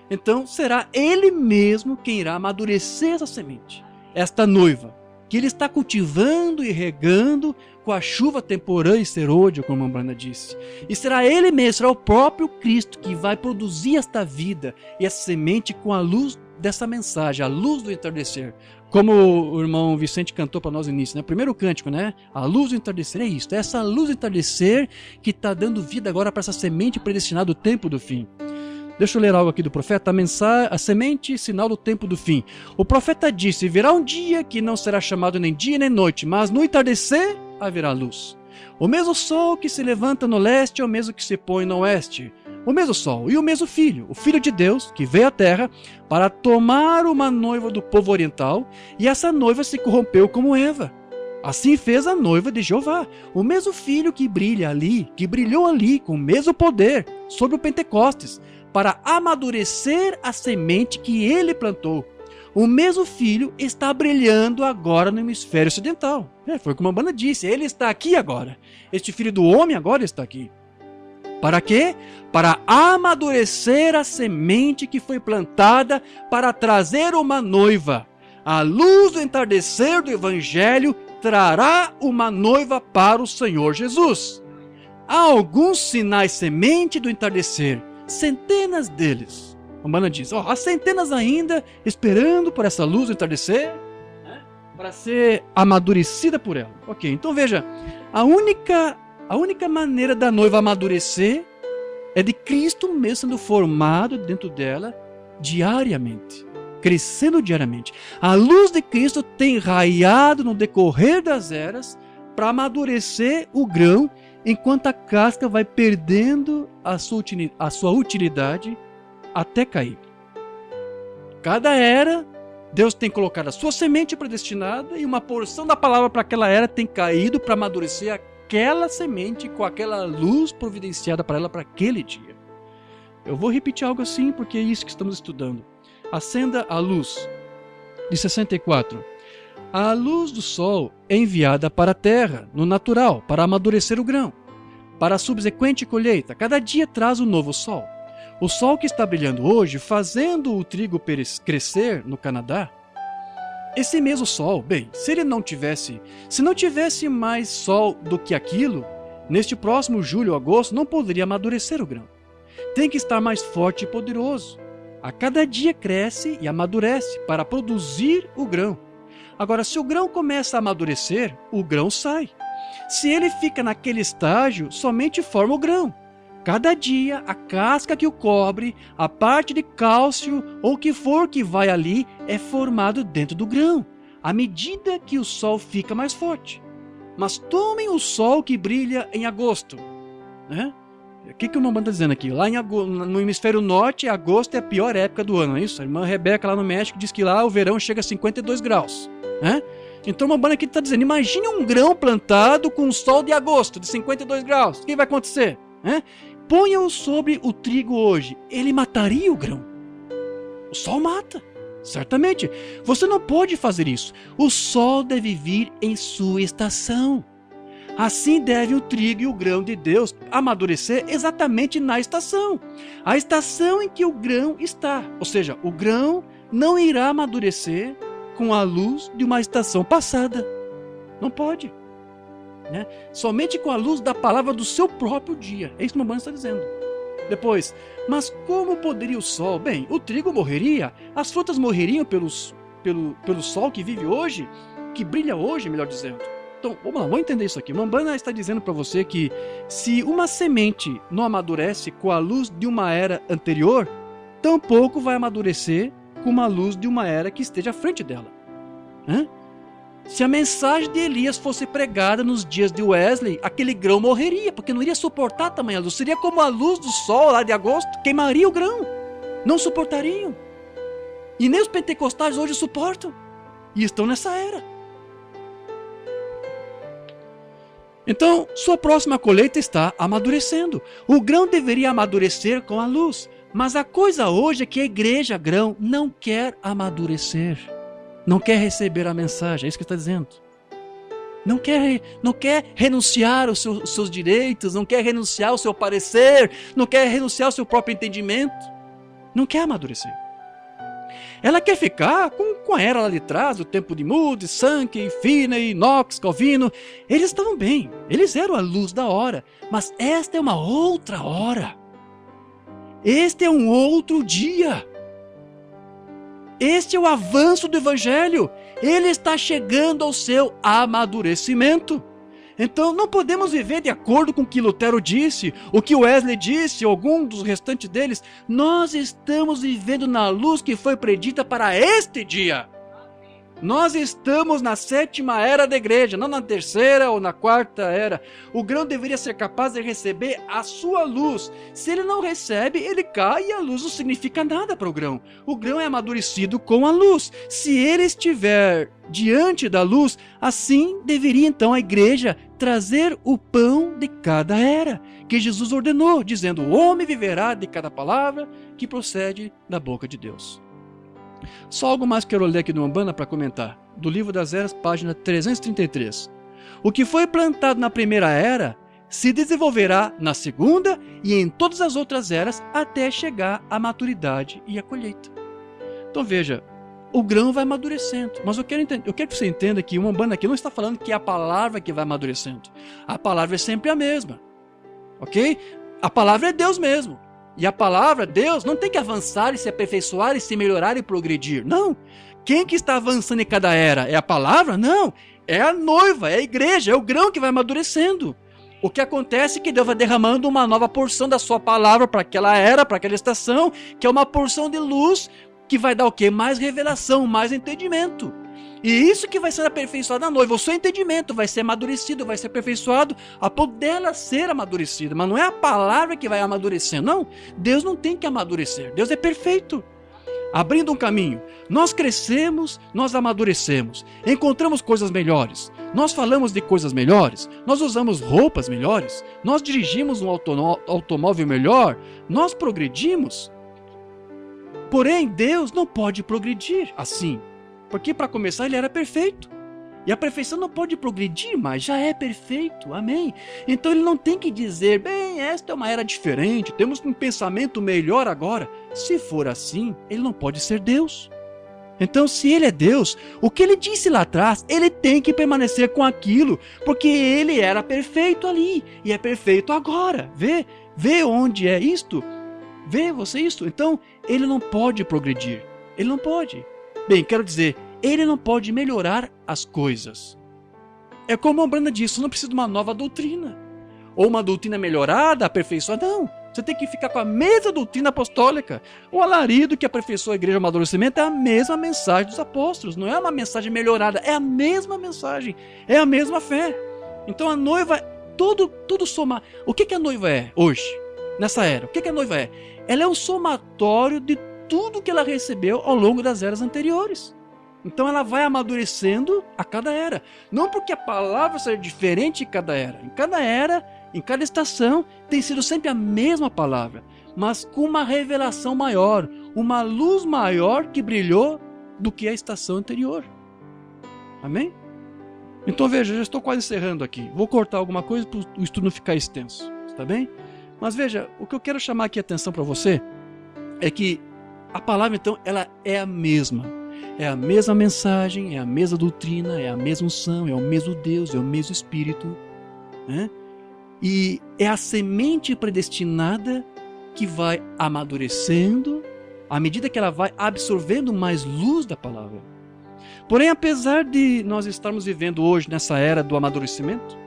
então será Ele mesmo quem irá amadurecer essa semente, esta noiva, que Ele está cultivando e regando com a chuva temporã e serôdia, como a Brana disse. E será Ele mesmo, será o próprio Cristo que vai produzir esta vida e essa semente com a luz dessa mensagem, a luz do entardecer. Como o irmão Vicente cantou para nós no início, né? Primeiro cântico, né? A luz do entardecer é isto, é essa luz do entardecer que está dando vida agora para essa semente predestinada do tempo do fim. Deixa eu ler algo aqui do profeta, a semente, sinal do tempo do fim. O profeta disse, virá um dia que não será chamado nem dia nem noite, mas no entardecer haverá luz. O mesmo sol que se levanta no leste é o mesmo que se põe no oeste. O mesmo sol e o mesmo filho, o filho de Deus, que veio à terra para tomar uma noiva do povo oriental, e essa noiva se corrompeu como Eva. Assim fez a noiva de Jeová, o mesmo filho que brilhou ali com o mesmo poder sobre o Pentecostes, para amadurecer a semente que ele plantou. O mesmo filho está brilhando agora no hemisfério ocidental. Foi como a Bana disse, ele está aqui agora. Este filho do homem agora está aqui. Para quê? Para amadurecer a semente que foi plantada para trazer uma noiva. A luz do entardecer do Evangelho trará uma noiva para o Senhor Jesus. Há alguns sinais semente do entardecer, centenas deles. A Bana diz, há centenas ainda esperando por essa luz do entardecer, né, para ser amadurecida por ela. Ok, então veja, a única maneira da noiva amadurecer é de Cristo mesmo sendo formado dentro dela diariamente, crescendo diariamente. A luz de Cristo tem raiado no decorrer das eras para amadurecer o grão, enquanto a casca vai perdendo a sua utilidade até cair. Cada era, Deus tem colocado a sua semente predestinada e uma porção da palavra para aquela era tem caído para amadurecer aquela semente com aquela luz providenciada para ela para aquele dia. Eu vou repetir algo assim porque é isso que estamos estudando. Acenda a luz. De 64. A luz do sol é enviada para a terra, no natural, para amadurecer o grão. Para a subsequente colheita, cada dia traz um novo sol. O sol que está brilhando hoje, fazendo o trigo crescer no Canadá, esse mesmo sol, bem, se não tivesse mais sol do que aquilo, neste próximo julho ou agosto não poderia amadurecer o grão. Tem que estar mais forte e poderoso. A cada dia cresce e amadurece para produzir o grão. Agora, se o grão começa a amadurecer, o grão sai. Se ele fica naquele estágio, somente forma o grão. Cada dia, a casca que o cobre, a parte de cálcio ou o que for que vai ali, é formado dentro do grão, à medida que o sol fica mais forte. Mas tomem o sol que brilha em agosto, né? O que o Nomban está dizendo aqui? Lá no hemisfério norte, agosto é a pior época do ano, não é isso? A irmã Rebeca lá no México diz que lá o verão chega a 52 graus. Né? Então o Nomban aqui está dizendo, imagine um grão plantado com um sol de agosto, de 52 graus. O que vai acontecer? Ponha-o sobre o trigo hoje. Ele mataria o grão. O sol mata, certamente. Você não pode fazer isso. O sol deve vir em sua estação. Assim deve o trigo e o grão de Deus amadurecer exatamente na estação. A estação em que o grão está. Ou seja, o grão não irá amadurecer com a luz de uma estação passada. Não pode. Né? Somente com a luz da palavra do seu próprio dia. É isso que o Nomban está dizendo. Depois, mas como poderia o sol? Bem, o trigo morreria, as frutas morreriam pelo sol que vive hoje, que brilha hoje, melhor dizendo. Então, vamos lá, vamos entender isso aqui. Mambana está dizendo para você que se uma semente não amadurece com a luz de uma era anterior, tampouco vai amadurecer com uma luz de uma era que esteja à frente dela. Se a mensagem de Elias fosse pregada nos dias de Wesley, aquele grão morreria, porque não iria suportar tamanha luz. Seria como a luz do sol lá de agosto, queimaria o grão. Não suportariam. E nem os pentecostais hoje suportam. E estão nessa era. Então, sua próxima colheita está amadurecendo. O grão deveria amadurecer com a luz. Mas a coisa hoje é que a igreja grão não quer amadurecer. Não quer receber a mensagem. É isso que está dizendo. Não quer renunciar aos seus direitos. Não quer renunciar ao seu parecer. Não quer renunciar ao seu próprio entendimento. Não quer amadurecer. Ela quer ficar com a era lá de trás, o tempo de Moody, Sankey, Finney, Knox, Calvino. Eles estavam bem, eles eram a luz da hora, mas esta é uma outra hora. Este é um outro dia. Este é o avanço do Evangelho. Ele está chegando ao seu amadurecimento. Então não podemos viver de acordo com o que Lutero disse, o que Wesley disse, algum dos restantes deles. Nós estamos vivendo na luz que foi predita para este dia. Nós estamos na 7ª era da igreja, não na 3ª ou na 4ª era. O grão deveria ser capaz de receber a sua luz. Se ele não recebe, ele cai e a luz não significa nada para o grão. O grão é amadurecido com a luz. Se ele estiver diante da luz, assim deveria então a igreja trazer o pão de cada era, que Jesus ordenou, dizendo: o homem viverá de cada palavra que procede da boca de Deus. Só algo mais que quero ler aqui do Umbanda para comentar. Do Livro das Eras, página 333. O que foi plantado na primeira era se desenvolverá na segunda e em todas as outras eras até chegar à maturidade e à colheita. Então veja, o grão vai amadurecendo. Mas eu quero que você entenda que o Umbanda aqui não está falando que é a palavra que vai amadurecendo. A palavra é sempre a mesma. Ok? A palavra é Deus mesmo. E a palavra, Deus, não tem que avançar e se aperfeiçoar e se melhorar e progredir. Não. Quem que está avançando em cada era? É a palavra? Não. É a noiva, é a igreja, é o grão que vai amadurecendo. O que acontece é que Deus vai derramando uma nova porção da sua palavra para aquela era, para aquela estação, que é uma porção de luz que vai dar o quê? Mais revelação, mais entendimento. E isso que vai ser aperfeiçoado na noiva. O seu entendimento vai ser amadurecido, vai ser aperfeiçoado a ponto dela ser amadurecida. Mas não é a palavra que vai amadurecer, não. Deus não tem que amadurecer. Deus é perfeito. Abrindo um caminho, nós crescemos, nós amadurecemos, encontramos coisas melhores, nós falamos de coisas melhores, nós usamos roupas melhores, nós dirigimos um automóvel melhor, nós progredimos. Porém, Deus não pode progredir assim, porque para começar ele era perfeito. E a perfeição não pode progredir, mas já é perfeito, amém? Então ele não tem que dizer, bem, esta é uma era diferente, temos um pensamento melhor agora. Se for assim, ele não pode ser Deus. Então se ele é Deus, o que ele disse lá atrás, ele tem que permanecer com aquilo, porque ele era perfeito ali, e é perfeito agora. Vê onde é isto? Vê você isto? Então ele não pode progredir, ele não pode. Bem, quero dizer, ele não pode melhorar as coisas. É como a Branda disse, não precisa de uma nova doutrina. Ou uma doutrina melhorada, aperfeiçoada. Não, você tem que ficar com a mesma doutrina apostólica. O alarido que aperfeiçoa a igreja do amadurecimento é a mesma mensagem dos apóstolos. Não é uma mensagem melhorada, é a mesma mensagem. É a mesma fé. Então a noiva, tudo soma. O que a noiva é hoje? Nessa era, o que a noiva é? Ela é um somatório de tudo que ela recebeu ao longo das eras anteriores. Então ela vai amadurecendo a cada era. Não porque a palavra seja diferente em cada era. Em cada estação, tem sido sempre a mesma palavra, mas com uma revelação maior, uma luz maior que brilhou do que a estação anterior. Amém? Então veja, já estou quase encerrando aqui. Vou cortar alguma coisa para o estudo não ficar extenso. Está bem? Mas veja, o que eu quero chamar aqui a atenção para você é que a palavra, então, ela é a mesma. É a mesma mensagem, é a mesma doutrina, é a mesma unção, é o mesmo Deus, é o mesmo Espírito. Né? E é a semente predestinada que vai amadurecendo à medida que ela vai absorvendo mais luz da palavra. Porém, apesar de nós estarmos vivendo hoje nessa era do amadurecimento,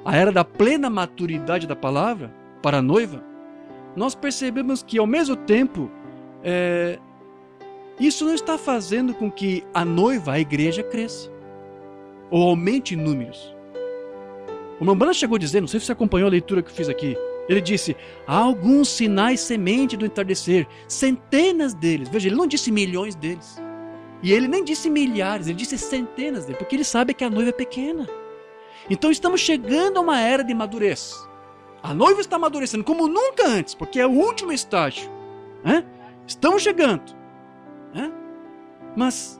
a era da plena maturidade da palavra para a noiva, nós percebemos que ao mesmo tempo isso não está fazendo com que a noiva, a igreja, cresça ou aumente em números. O Mambana chegou a dizer, não sei se você acompanhou a leitura que eu fiz aqui, ele disse, há alguns sinais semente do entardecer, centenas deles. Veja, ele não disse milhões deles. E ele nem disse milhares, ele disse centenas deles, porque ele sabe que a noiva é pequena. Então estamos chegando a uma era de madurez. A noiva está amadurecendo como nunca antes, porque é o último estágio. Estamos chegando. Mas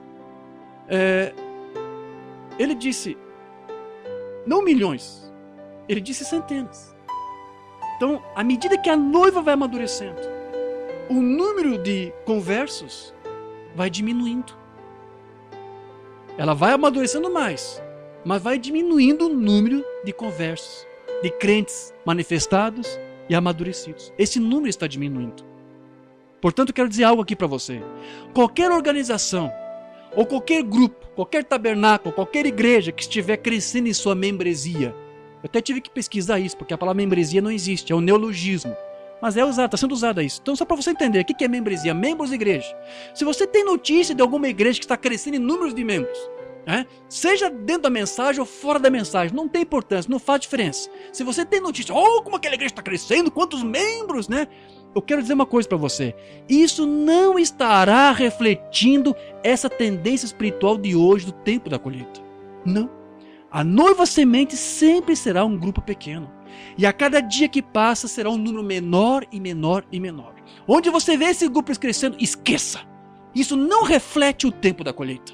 ele disse não milhões, ele disse centenas. Então, à medida que a noiva vai amadurecendo, o número de conversos vai diminuindo. Ela vai amadurecendo mais, mas vai diminuindo o número de conversos, de crentes manifestados e amadurecidos. Esse número está diminuindo. Portanto, quero dizer algo aqui para você. Qualquer organização, ou qualquer grupo, qualquer tabernáculo, qualquer igreja que estiver crescendo em sua membresia, eu até tive que pesquisar isso, porque a palavra membresia não existe, é um neologismo. Mas está sendo usada isso. Então, só para você entender, o que é membresia? Membros de igreja. Se você tem notícia de alguma igreja que está crescendo em números de membros, seja dentro da mensagem ou fora da mensagem, não tem importância, não faz diferença. Se você tem notícia, como aquela igreja está crescendo, quantos membros, eu quero dizer uma coisa para você. Isso não estará refletindo essa tendência espiritual de hoje, do tempo da colheita. Não. A noiva semente sempre será um grupo pequeno. E a cada dia que passa será um número menor e menor e menor. Onde você vê esses grupos crescendo, esqueça. Isso não reflete o tempo da colheita.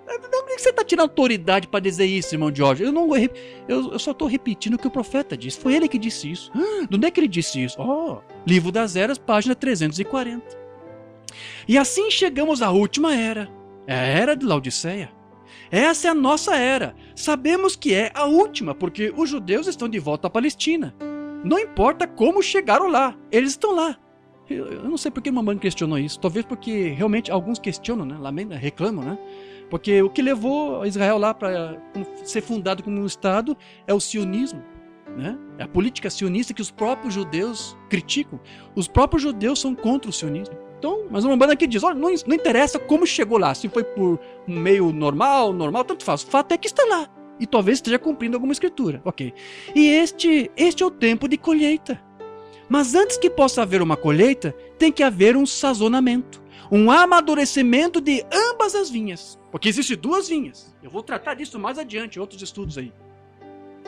Não é que você está tirando autoridade para dizer isso, irmão Jorge. Eu só estou repetindo o que o profeta disse. Foi ele que disse isso. De onde é que ele disse isso? Livro das Eras, página 340. E assim chegamos à última era. É a era de Laodiceia. Essa é a nossa era. Sabemos que é a última, porque os judeus estão de volta à Palestina. Não importa como chegaram lá, eles estão lá. Eu não sei por que o Mamãe questionou isso. Talvez porque realmente alguns questionam, reclamam, Porque o que levou Israel lá para ser fundado como um Estado é o sionismo. né? É a política sionista que os próprios judeus criticam. Os próprios judeus são contra o sionismo. Então, mas uma banda aqui diz, olha, não interessa como chegou lá, se foi por um meio normal, tanto faz. O fato é que está lá. E talvez esteja cumprindo alguma escritura. Ok. E este é o tempo de colheita. Mas antes que possa haver uma colheita, tem que haver um sazonamento. Um amadurecimento de ambas as vinhas. Porque existem duas vinhas. Eu vou tratar disso mais adiante, em outros estudos aí.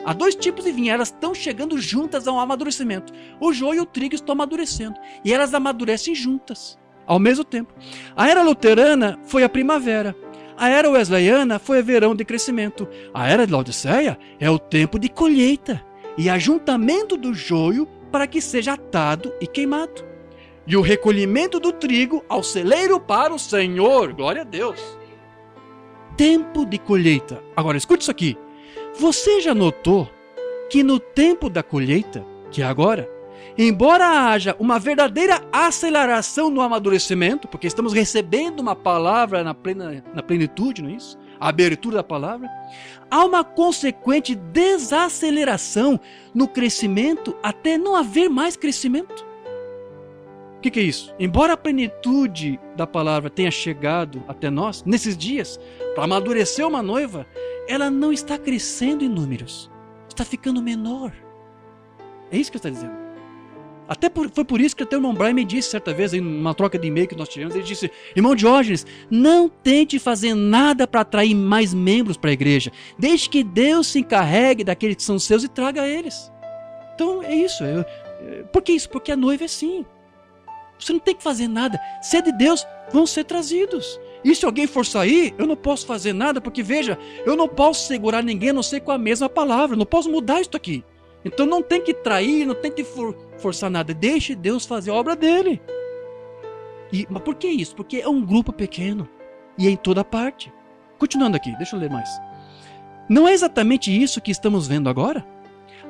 Há dois tipos de vinha, elas estão chegando juntas ao amadurecimento. O joio e o trigo estão amadurecendo. E elas amadurecem juntas, ao mesmo tempo. A era luterana foi a primavera. A era wesleyana foi o verão de crescimento. A era de Laodiceia é o tempo de colheita e ajuntamento do joio para que seja atado e queimado. E o recolhimento do trigo ao celeiro para o Senhor. Glória a Deus. Tempo de colheita. Agora escute isso aqui. Você já notou que no tempo da colheita, que é agora, embora haja uma verdadeira aceleração no amadurecimento, porque estamos recebendo uma palavra na plenitude, não é isso? A abertura da palavra, há uma consequente desaceleração no crescimento até não haver mais crescimento. O que é isso? Embora a plenitude da palavra tenha chegado até nós, nesses dias, para amadurecer uma noiva, ela não está crescendo em números, está ficando menor. É isso que está dizendo. Foi por isso que até o irmão Brian me disse certa vez, em uma troca de e-mail que nós tivemos, ele disse, irmão Diógenes, não tente fazer nada para atrair mais membros para a igreja, deixe que Deus se encarregue daqueles que são seus e traga eles. Então é isso. Por que isso? Porque a noiva é assim. Você não tem que fazer nada. Se é de Deus, vão ser trazidos. E se alguém for sair, eu não posso fazer nada, porque veja, eu não posso segurar ninguém a não ser com a mesma palavra, não posso mudar isso aqui. Então não tem que trair, não tem que forçar nada, deixe Deus fazer a obra dele. Mas por que isso? Porque é um grupo pequeno e é em toda parte. Continuando aqui, deixa eu ler mais. Não é exatamente isso que estamos vendo agora?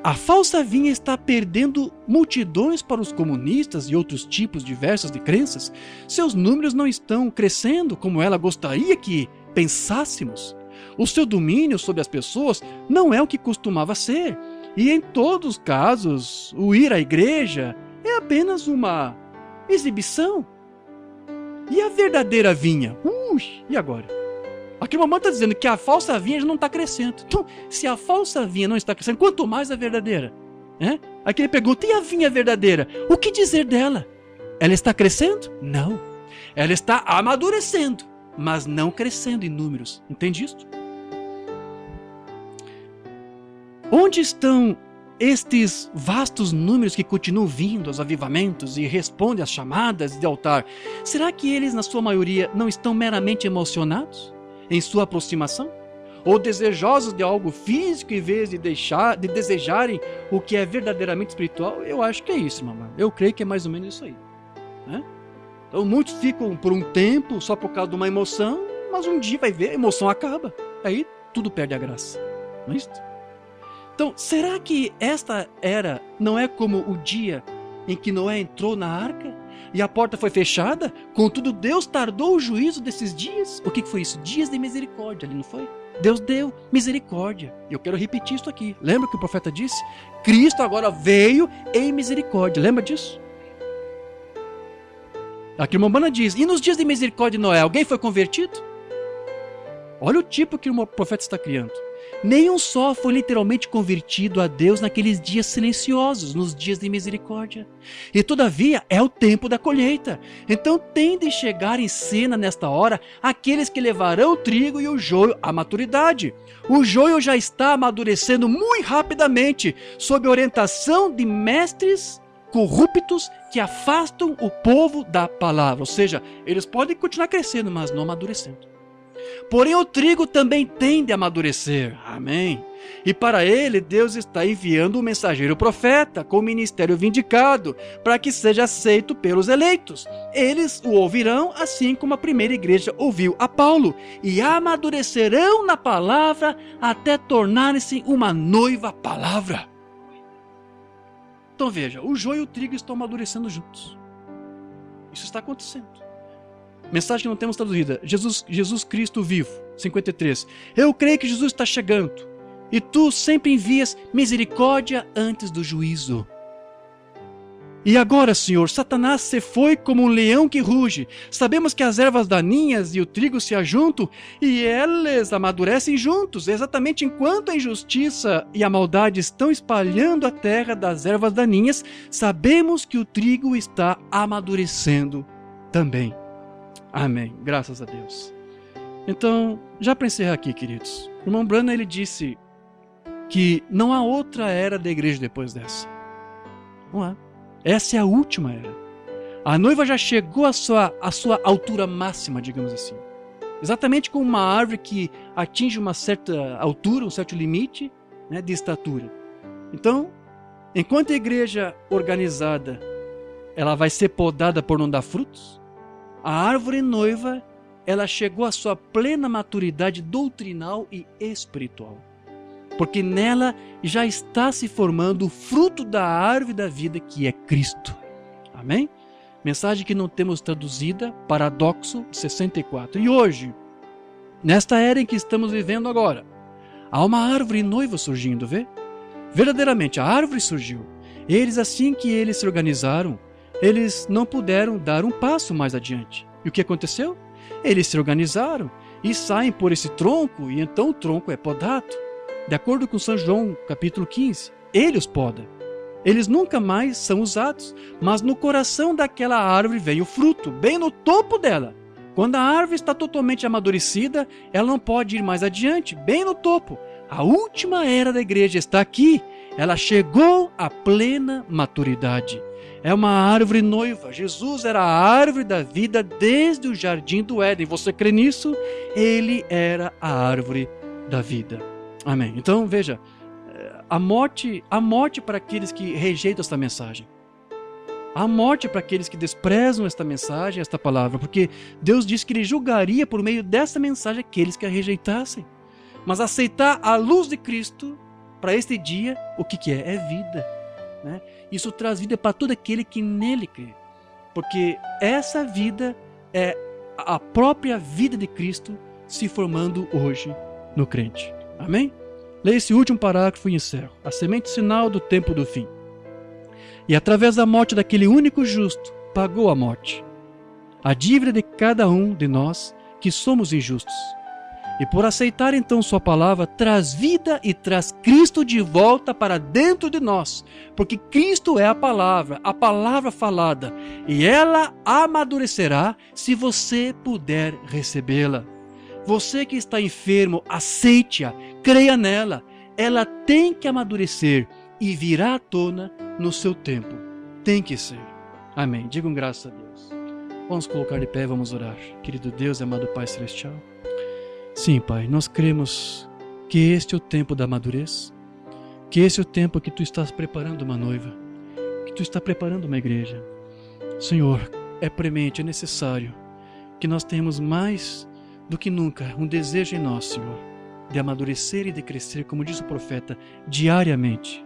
A falsa vinha está perdendo multidões para os comunistas e outros tipos diversos de crenças. Seus números não estão crescendo como ela gostaria que pensássemos. O seu domínio sobre as pessoas não é o que costumava ser. E em todos os casos, o ir à igreja é apenas uma exibição. E a verdadeira vinha? E agora? Aqui o mamãe está dizendo que a falsa vinha já não está crescendo. Então, se a falsa vinha não está crescendo, quanto mais a verdadeira? Aqui ele pergunta, e a vinha verdadeira? O que dizer dela? Ela está crescendo? Não. Ela está amadurecendo, mas não crescendo em números. Entende isso? Onde estão estes vastos números que continuam vindo aos avivamentos e respondem às chamadas de altar? Será que eles, na sua maioria, não estão meramente emocionados em sua aproximação? Ou desejosos de algo físico em vez de desejarem o que é verdadeiramente espiritual? Eu acho que é isso, mamãe. Eu creio que é mais ou menos isso aí. Então muitos ficam por um tempo só por causa de uma emoção, mas um dia vai ver, a emoção acaba. Aí tudo perde a graça. Não é isso? Então, será que esta era não é como o dia em que Noé entrou na arca e a porta foi fechada? Contudo, Deus tardou o juízo desses dias. O que foi isso? Dias de misericórdia ali, não foi? Deus deu misericórdia. E eu quero repetir isso aqui. Lembra que o profeta disse? Cristo agora veio em misericórdia. Lembra disso? Aqui o Mombana diz, e nos dias de misericórdia de Noé, alguém foi convertido? Olha o tipo que o profeta está criando. Nenhum só foi literalmente convertido a Deus naqueles dias silenciosos, nos dias de misericórdia. E todavia é o tempo da colheita. Então tem de chegar em cena nesta hora aqueles que levarão o trigo e o joio à maturidade. O joio já está amadurecendo muito rapidamente, sob orientação de mestres corruptos que afastam o povo da palavra. Ou seja, eles podem continuar crescendo, mas não amadurecendo. Porém o trigo também tende a amadurecer, amém? E para ele Deus está enviando um mensageiro profeta com o ministério vindicado, para que seja aceito pelos eleitos. Eles o ouvirão assim como a primeira igreja ouviu a Paulo, e amadurecerão na palavra até tornarem-se uma noiva palavra. Então veja, o joio e o trigo estão amadurecendo juntos. Isso está acontecendo. Mensagem que não temos traduzida. Jesus Cristo vivo, 53. Eu creio que Jesus está chegando. e tu sempre envias misericórdia antes do juízo. E agora, Senhor, Satanás se foi como um leão que ruge. Sabemos que as ervas daninhas e o trigo se ajuntam e eles amadurecem juntos, exatamente enquanto a injustiça e a maldade estão espalhando a terra das ervas daninhas, sabemos que o trigo está amadurecendo também. Amém. Graças a Deus. Então, já para encerrar aqui, queridos, o irmão Branham, ele disse que não há outra era da igreja depois dessa. Não há. Essa é a última era. A noiva já chegou à sua altura máxima, digamos assim. Exatamente como uma árvore que atinge uma certa altura, um certo limite, né, de estatura. Então, enquanto a igreja organizada ela vai ser podada por não dar frutos, a árvore noiva ela chegou à sua plena maturidade doutrinal e espiritual. Porque nela já está se formando o fruto da árvore da vida, que é Cristo. Amém? Mensagem que não temos traduzida, Paradoxo 64. E hoje, nesta era em que estamos vivendo agora, há uma árvore noiva surgindo, vê? Verdadeiramente, a árvore surgiu. Eles, assim que eles se organizaram, eles não puderam dar um passo mais adiante. E o que aconteceu? Eles se organizaram e saem por esse tronco, e então o tronco é podado. De acordo com São João, capítulo 15, ele os poda. Eles nunca mais são usados, mas no coração daquela árvore vem o fruto, bem no topo dela. Quando a árvore está totalmente amadurecida, ela não pode ir mais adiante, bem no topo. A última era da igreja está aqui. Ela chegou à plena maturidade. É uma árvore noiva. Jesus era a árvore da vida desde o jardim do Éden. Você crê nisso? Ele era a árvore da vida. Amém. Então, veja, a morte para aqueles que rejeitam esta mensagem. A morte para aqueles que desprezam esta mensagem, esta palavra, porque Deus disse que Ele julgaria por meio dessa mensagem aqueles que a rejeitassem. Mas aceitar a luz de Cristo para este dia, o que é? É vida. Né? Isso traz vida para todo aquele que nele crê. Porque essa vida é a própria vida de Cristo se formando hoje no crente. Amém? Leia esse último parágrafo e encerro. A semente sinal do tempo do fim. E através da morte daquele único justo, pagou a morte. A dívida de cada um de nós que somos injustos. E por aceitar então sua palavra, traz vida e traz Cristo de volta para dentro de nós. Porque Cristo é a palavra falada. E ela amadurecerá se você puder recebê-la. Você que está enfermo, aceite-a, creia nela. Ela tem que amadurecer e virá à tona no seu tempo. Tem que ser. Amém. Digam graças a Deus. Vamos colocar de pé, vamos orar. Querido Deus, amado Pai Celestial. Sim, Pai, nós cremos que este é o tempo da madurez, que esse é o tempo que Tu estás preparando uma noiva, que Tu estás preparando uma igreja. Senhor, é premente, é necessário que nós tenhamos mais do que nunca um desejo em nós, Senhor, de amadurecer e de crescer, como diz o profeta, diariamente.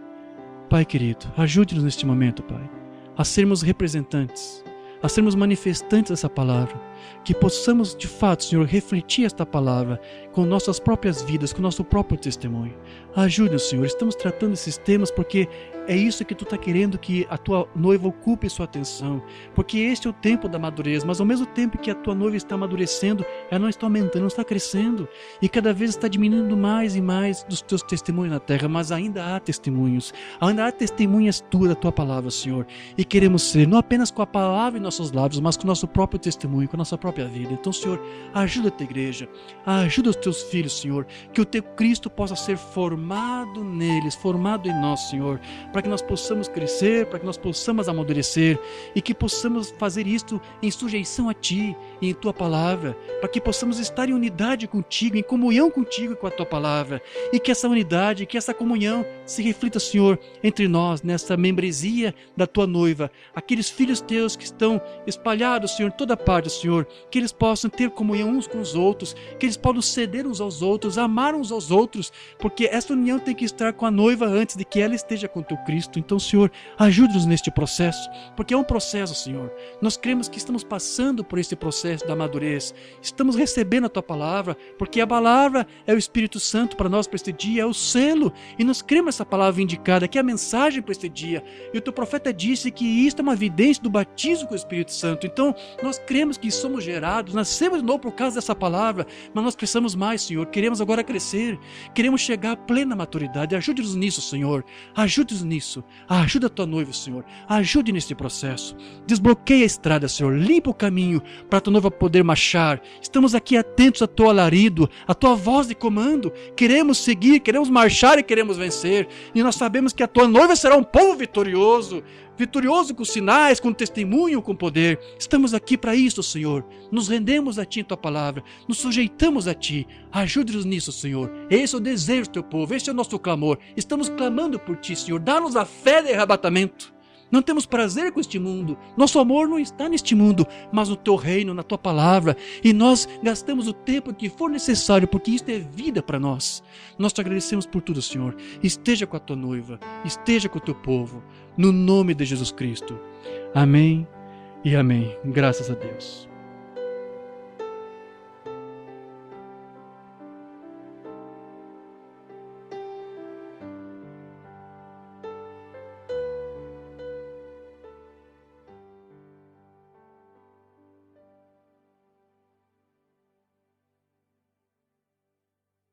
Pai querido, ajude-nos neste momento, Pai, a sermos representantes, a sermos manifestantes dessa palavra, que possamos de fato, Senhor, refletir esta palavra com nossas próprias vidas, com nosso próprio testemunho. Ajude-nos, Senhor, estamos tratando esses temas porque é isso que Tu está querendo que a Tua noiva ocupe sua atenção, porque este é o tempo da madurez, mas ao mesmo tempo que a Tua noiva está amadurecendo, ela não está aumentando, não está crescendo, e cada vez está diminuindo mais e mais dos Teus testemunhos na terra, mas ainda há testemunhos, ainda há testemunhas Tuas da Tua palavra, Senhor, e queremos ser, não apenas com a palavra em nossos lábios, mas com o nosso próprio testemunho, com a nossa própria vida. Então, Senhor, ajuda a Tua igreja, ajuda os Teus filhos, Senhor, que o Teu Cristo possa ser formado neles, formado em nós, Senhor, para que nós possamos crescer, para que nós possamos amadurecer e que possamos fazer isto em sujeição a Ti e em Tua palavra, para que possamos estar em unidade contigo, em comunhão contigo e com a Tua palavra, e que essa unidade, que essa comunhão se reflita, Senhor, entre nós, nessa membresia da Tua noiva, aqueles filhos Teus que estão espalhados, Senhor, em toda parte, Senhor, que eles possam ter comunhão uns com os outros, que eles possam ceder uns aos outros, amar uns aos outros, porque essa união tem que estar com a noiva antes de que ela esteja com Teu Cristo. Então, Senhor, ajude-nos neste processo, porque é um processo, Senhor. Nós cremos que estamos passando por esse processo da madurez. Estamos recebendo a Tua palavra, porque a palavra é o Espírito Santo para nós para este dia, é o selo. E nós cremos essa palavra indicada, que é a mensagem para este dia. E o Teu profeta disse que isto é uma evidência do batismo com o Espírito Santo. Então, nós cremos que somos gerados, nascemos de novo por causa dessa palavra, mas nós precisamos mais, Senhor. Queremos agora crescer, queremos chegar à plena maturidade. Ajude-nos nisso, Senhor. Ajude-nos nisso. Ajuda a Tua noiva, Senhor. Ajude nesse processo. Desbloqueia a estrada, Senhor. Limpa o caminho para a Tua noiva poder marchar. Estamos aqui atentos a Teu alarido, a Tua voz de comando. Queremos seguir, queremos marchar e queremos vencer. E nós sabemos que a Tua noiva será um povo vitorioso. Vitorioso com sinais, com testemunho, com poder. Estamos aqui para isso, Senhor. Nos rendemos a Ti em Tua palavra. Nos sujeitamos a Ti. Ajude-nos nisso, Senhor. Esse é o desejo do Teu povo. Esse é o nosso clamor. Estamos clamando por Ti, Senhor. Dá-nos a fé de arrebatamento. Não temos prazer com este mundo. Nosso amor não está neste mundo, mas no Teu reino, na Tua palavra. E nós gastamos o tempo que for necessário, porque isto é vida para nós. Nós Te agradecemos por tudo, Senhor. Esteja com a Tua noiva. Esteja com o Teu povo. No nome de Jesus Cristo. Amém e amém. Graças a Deus.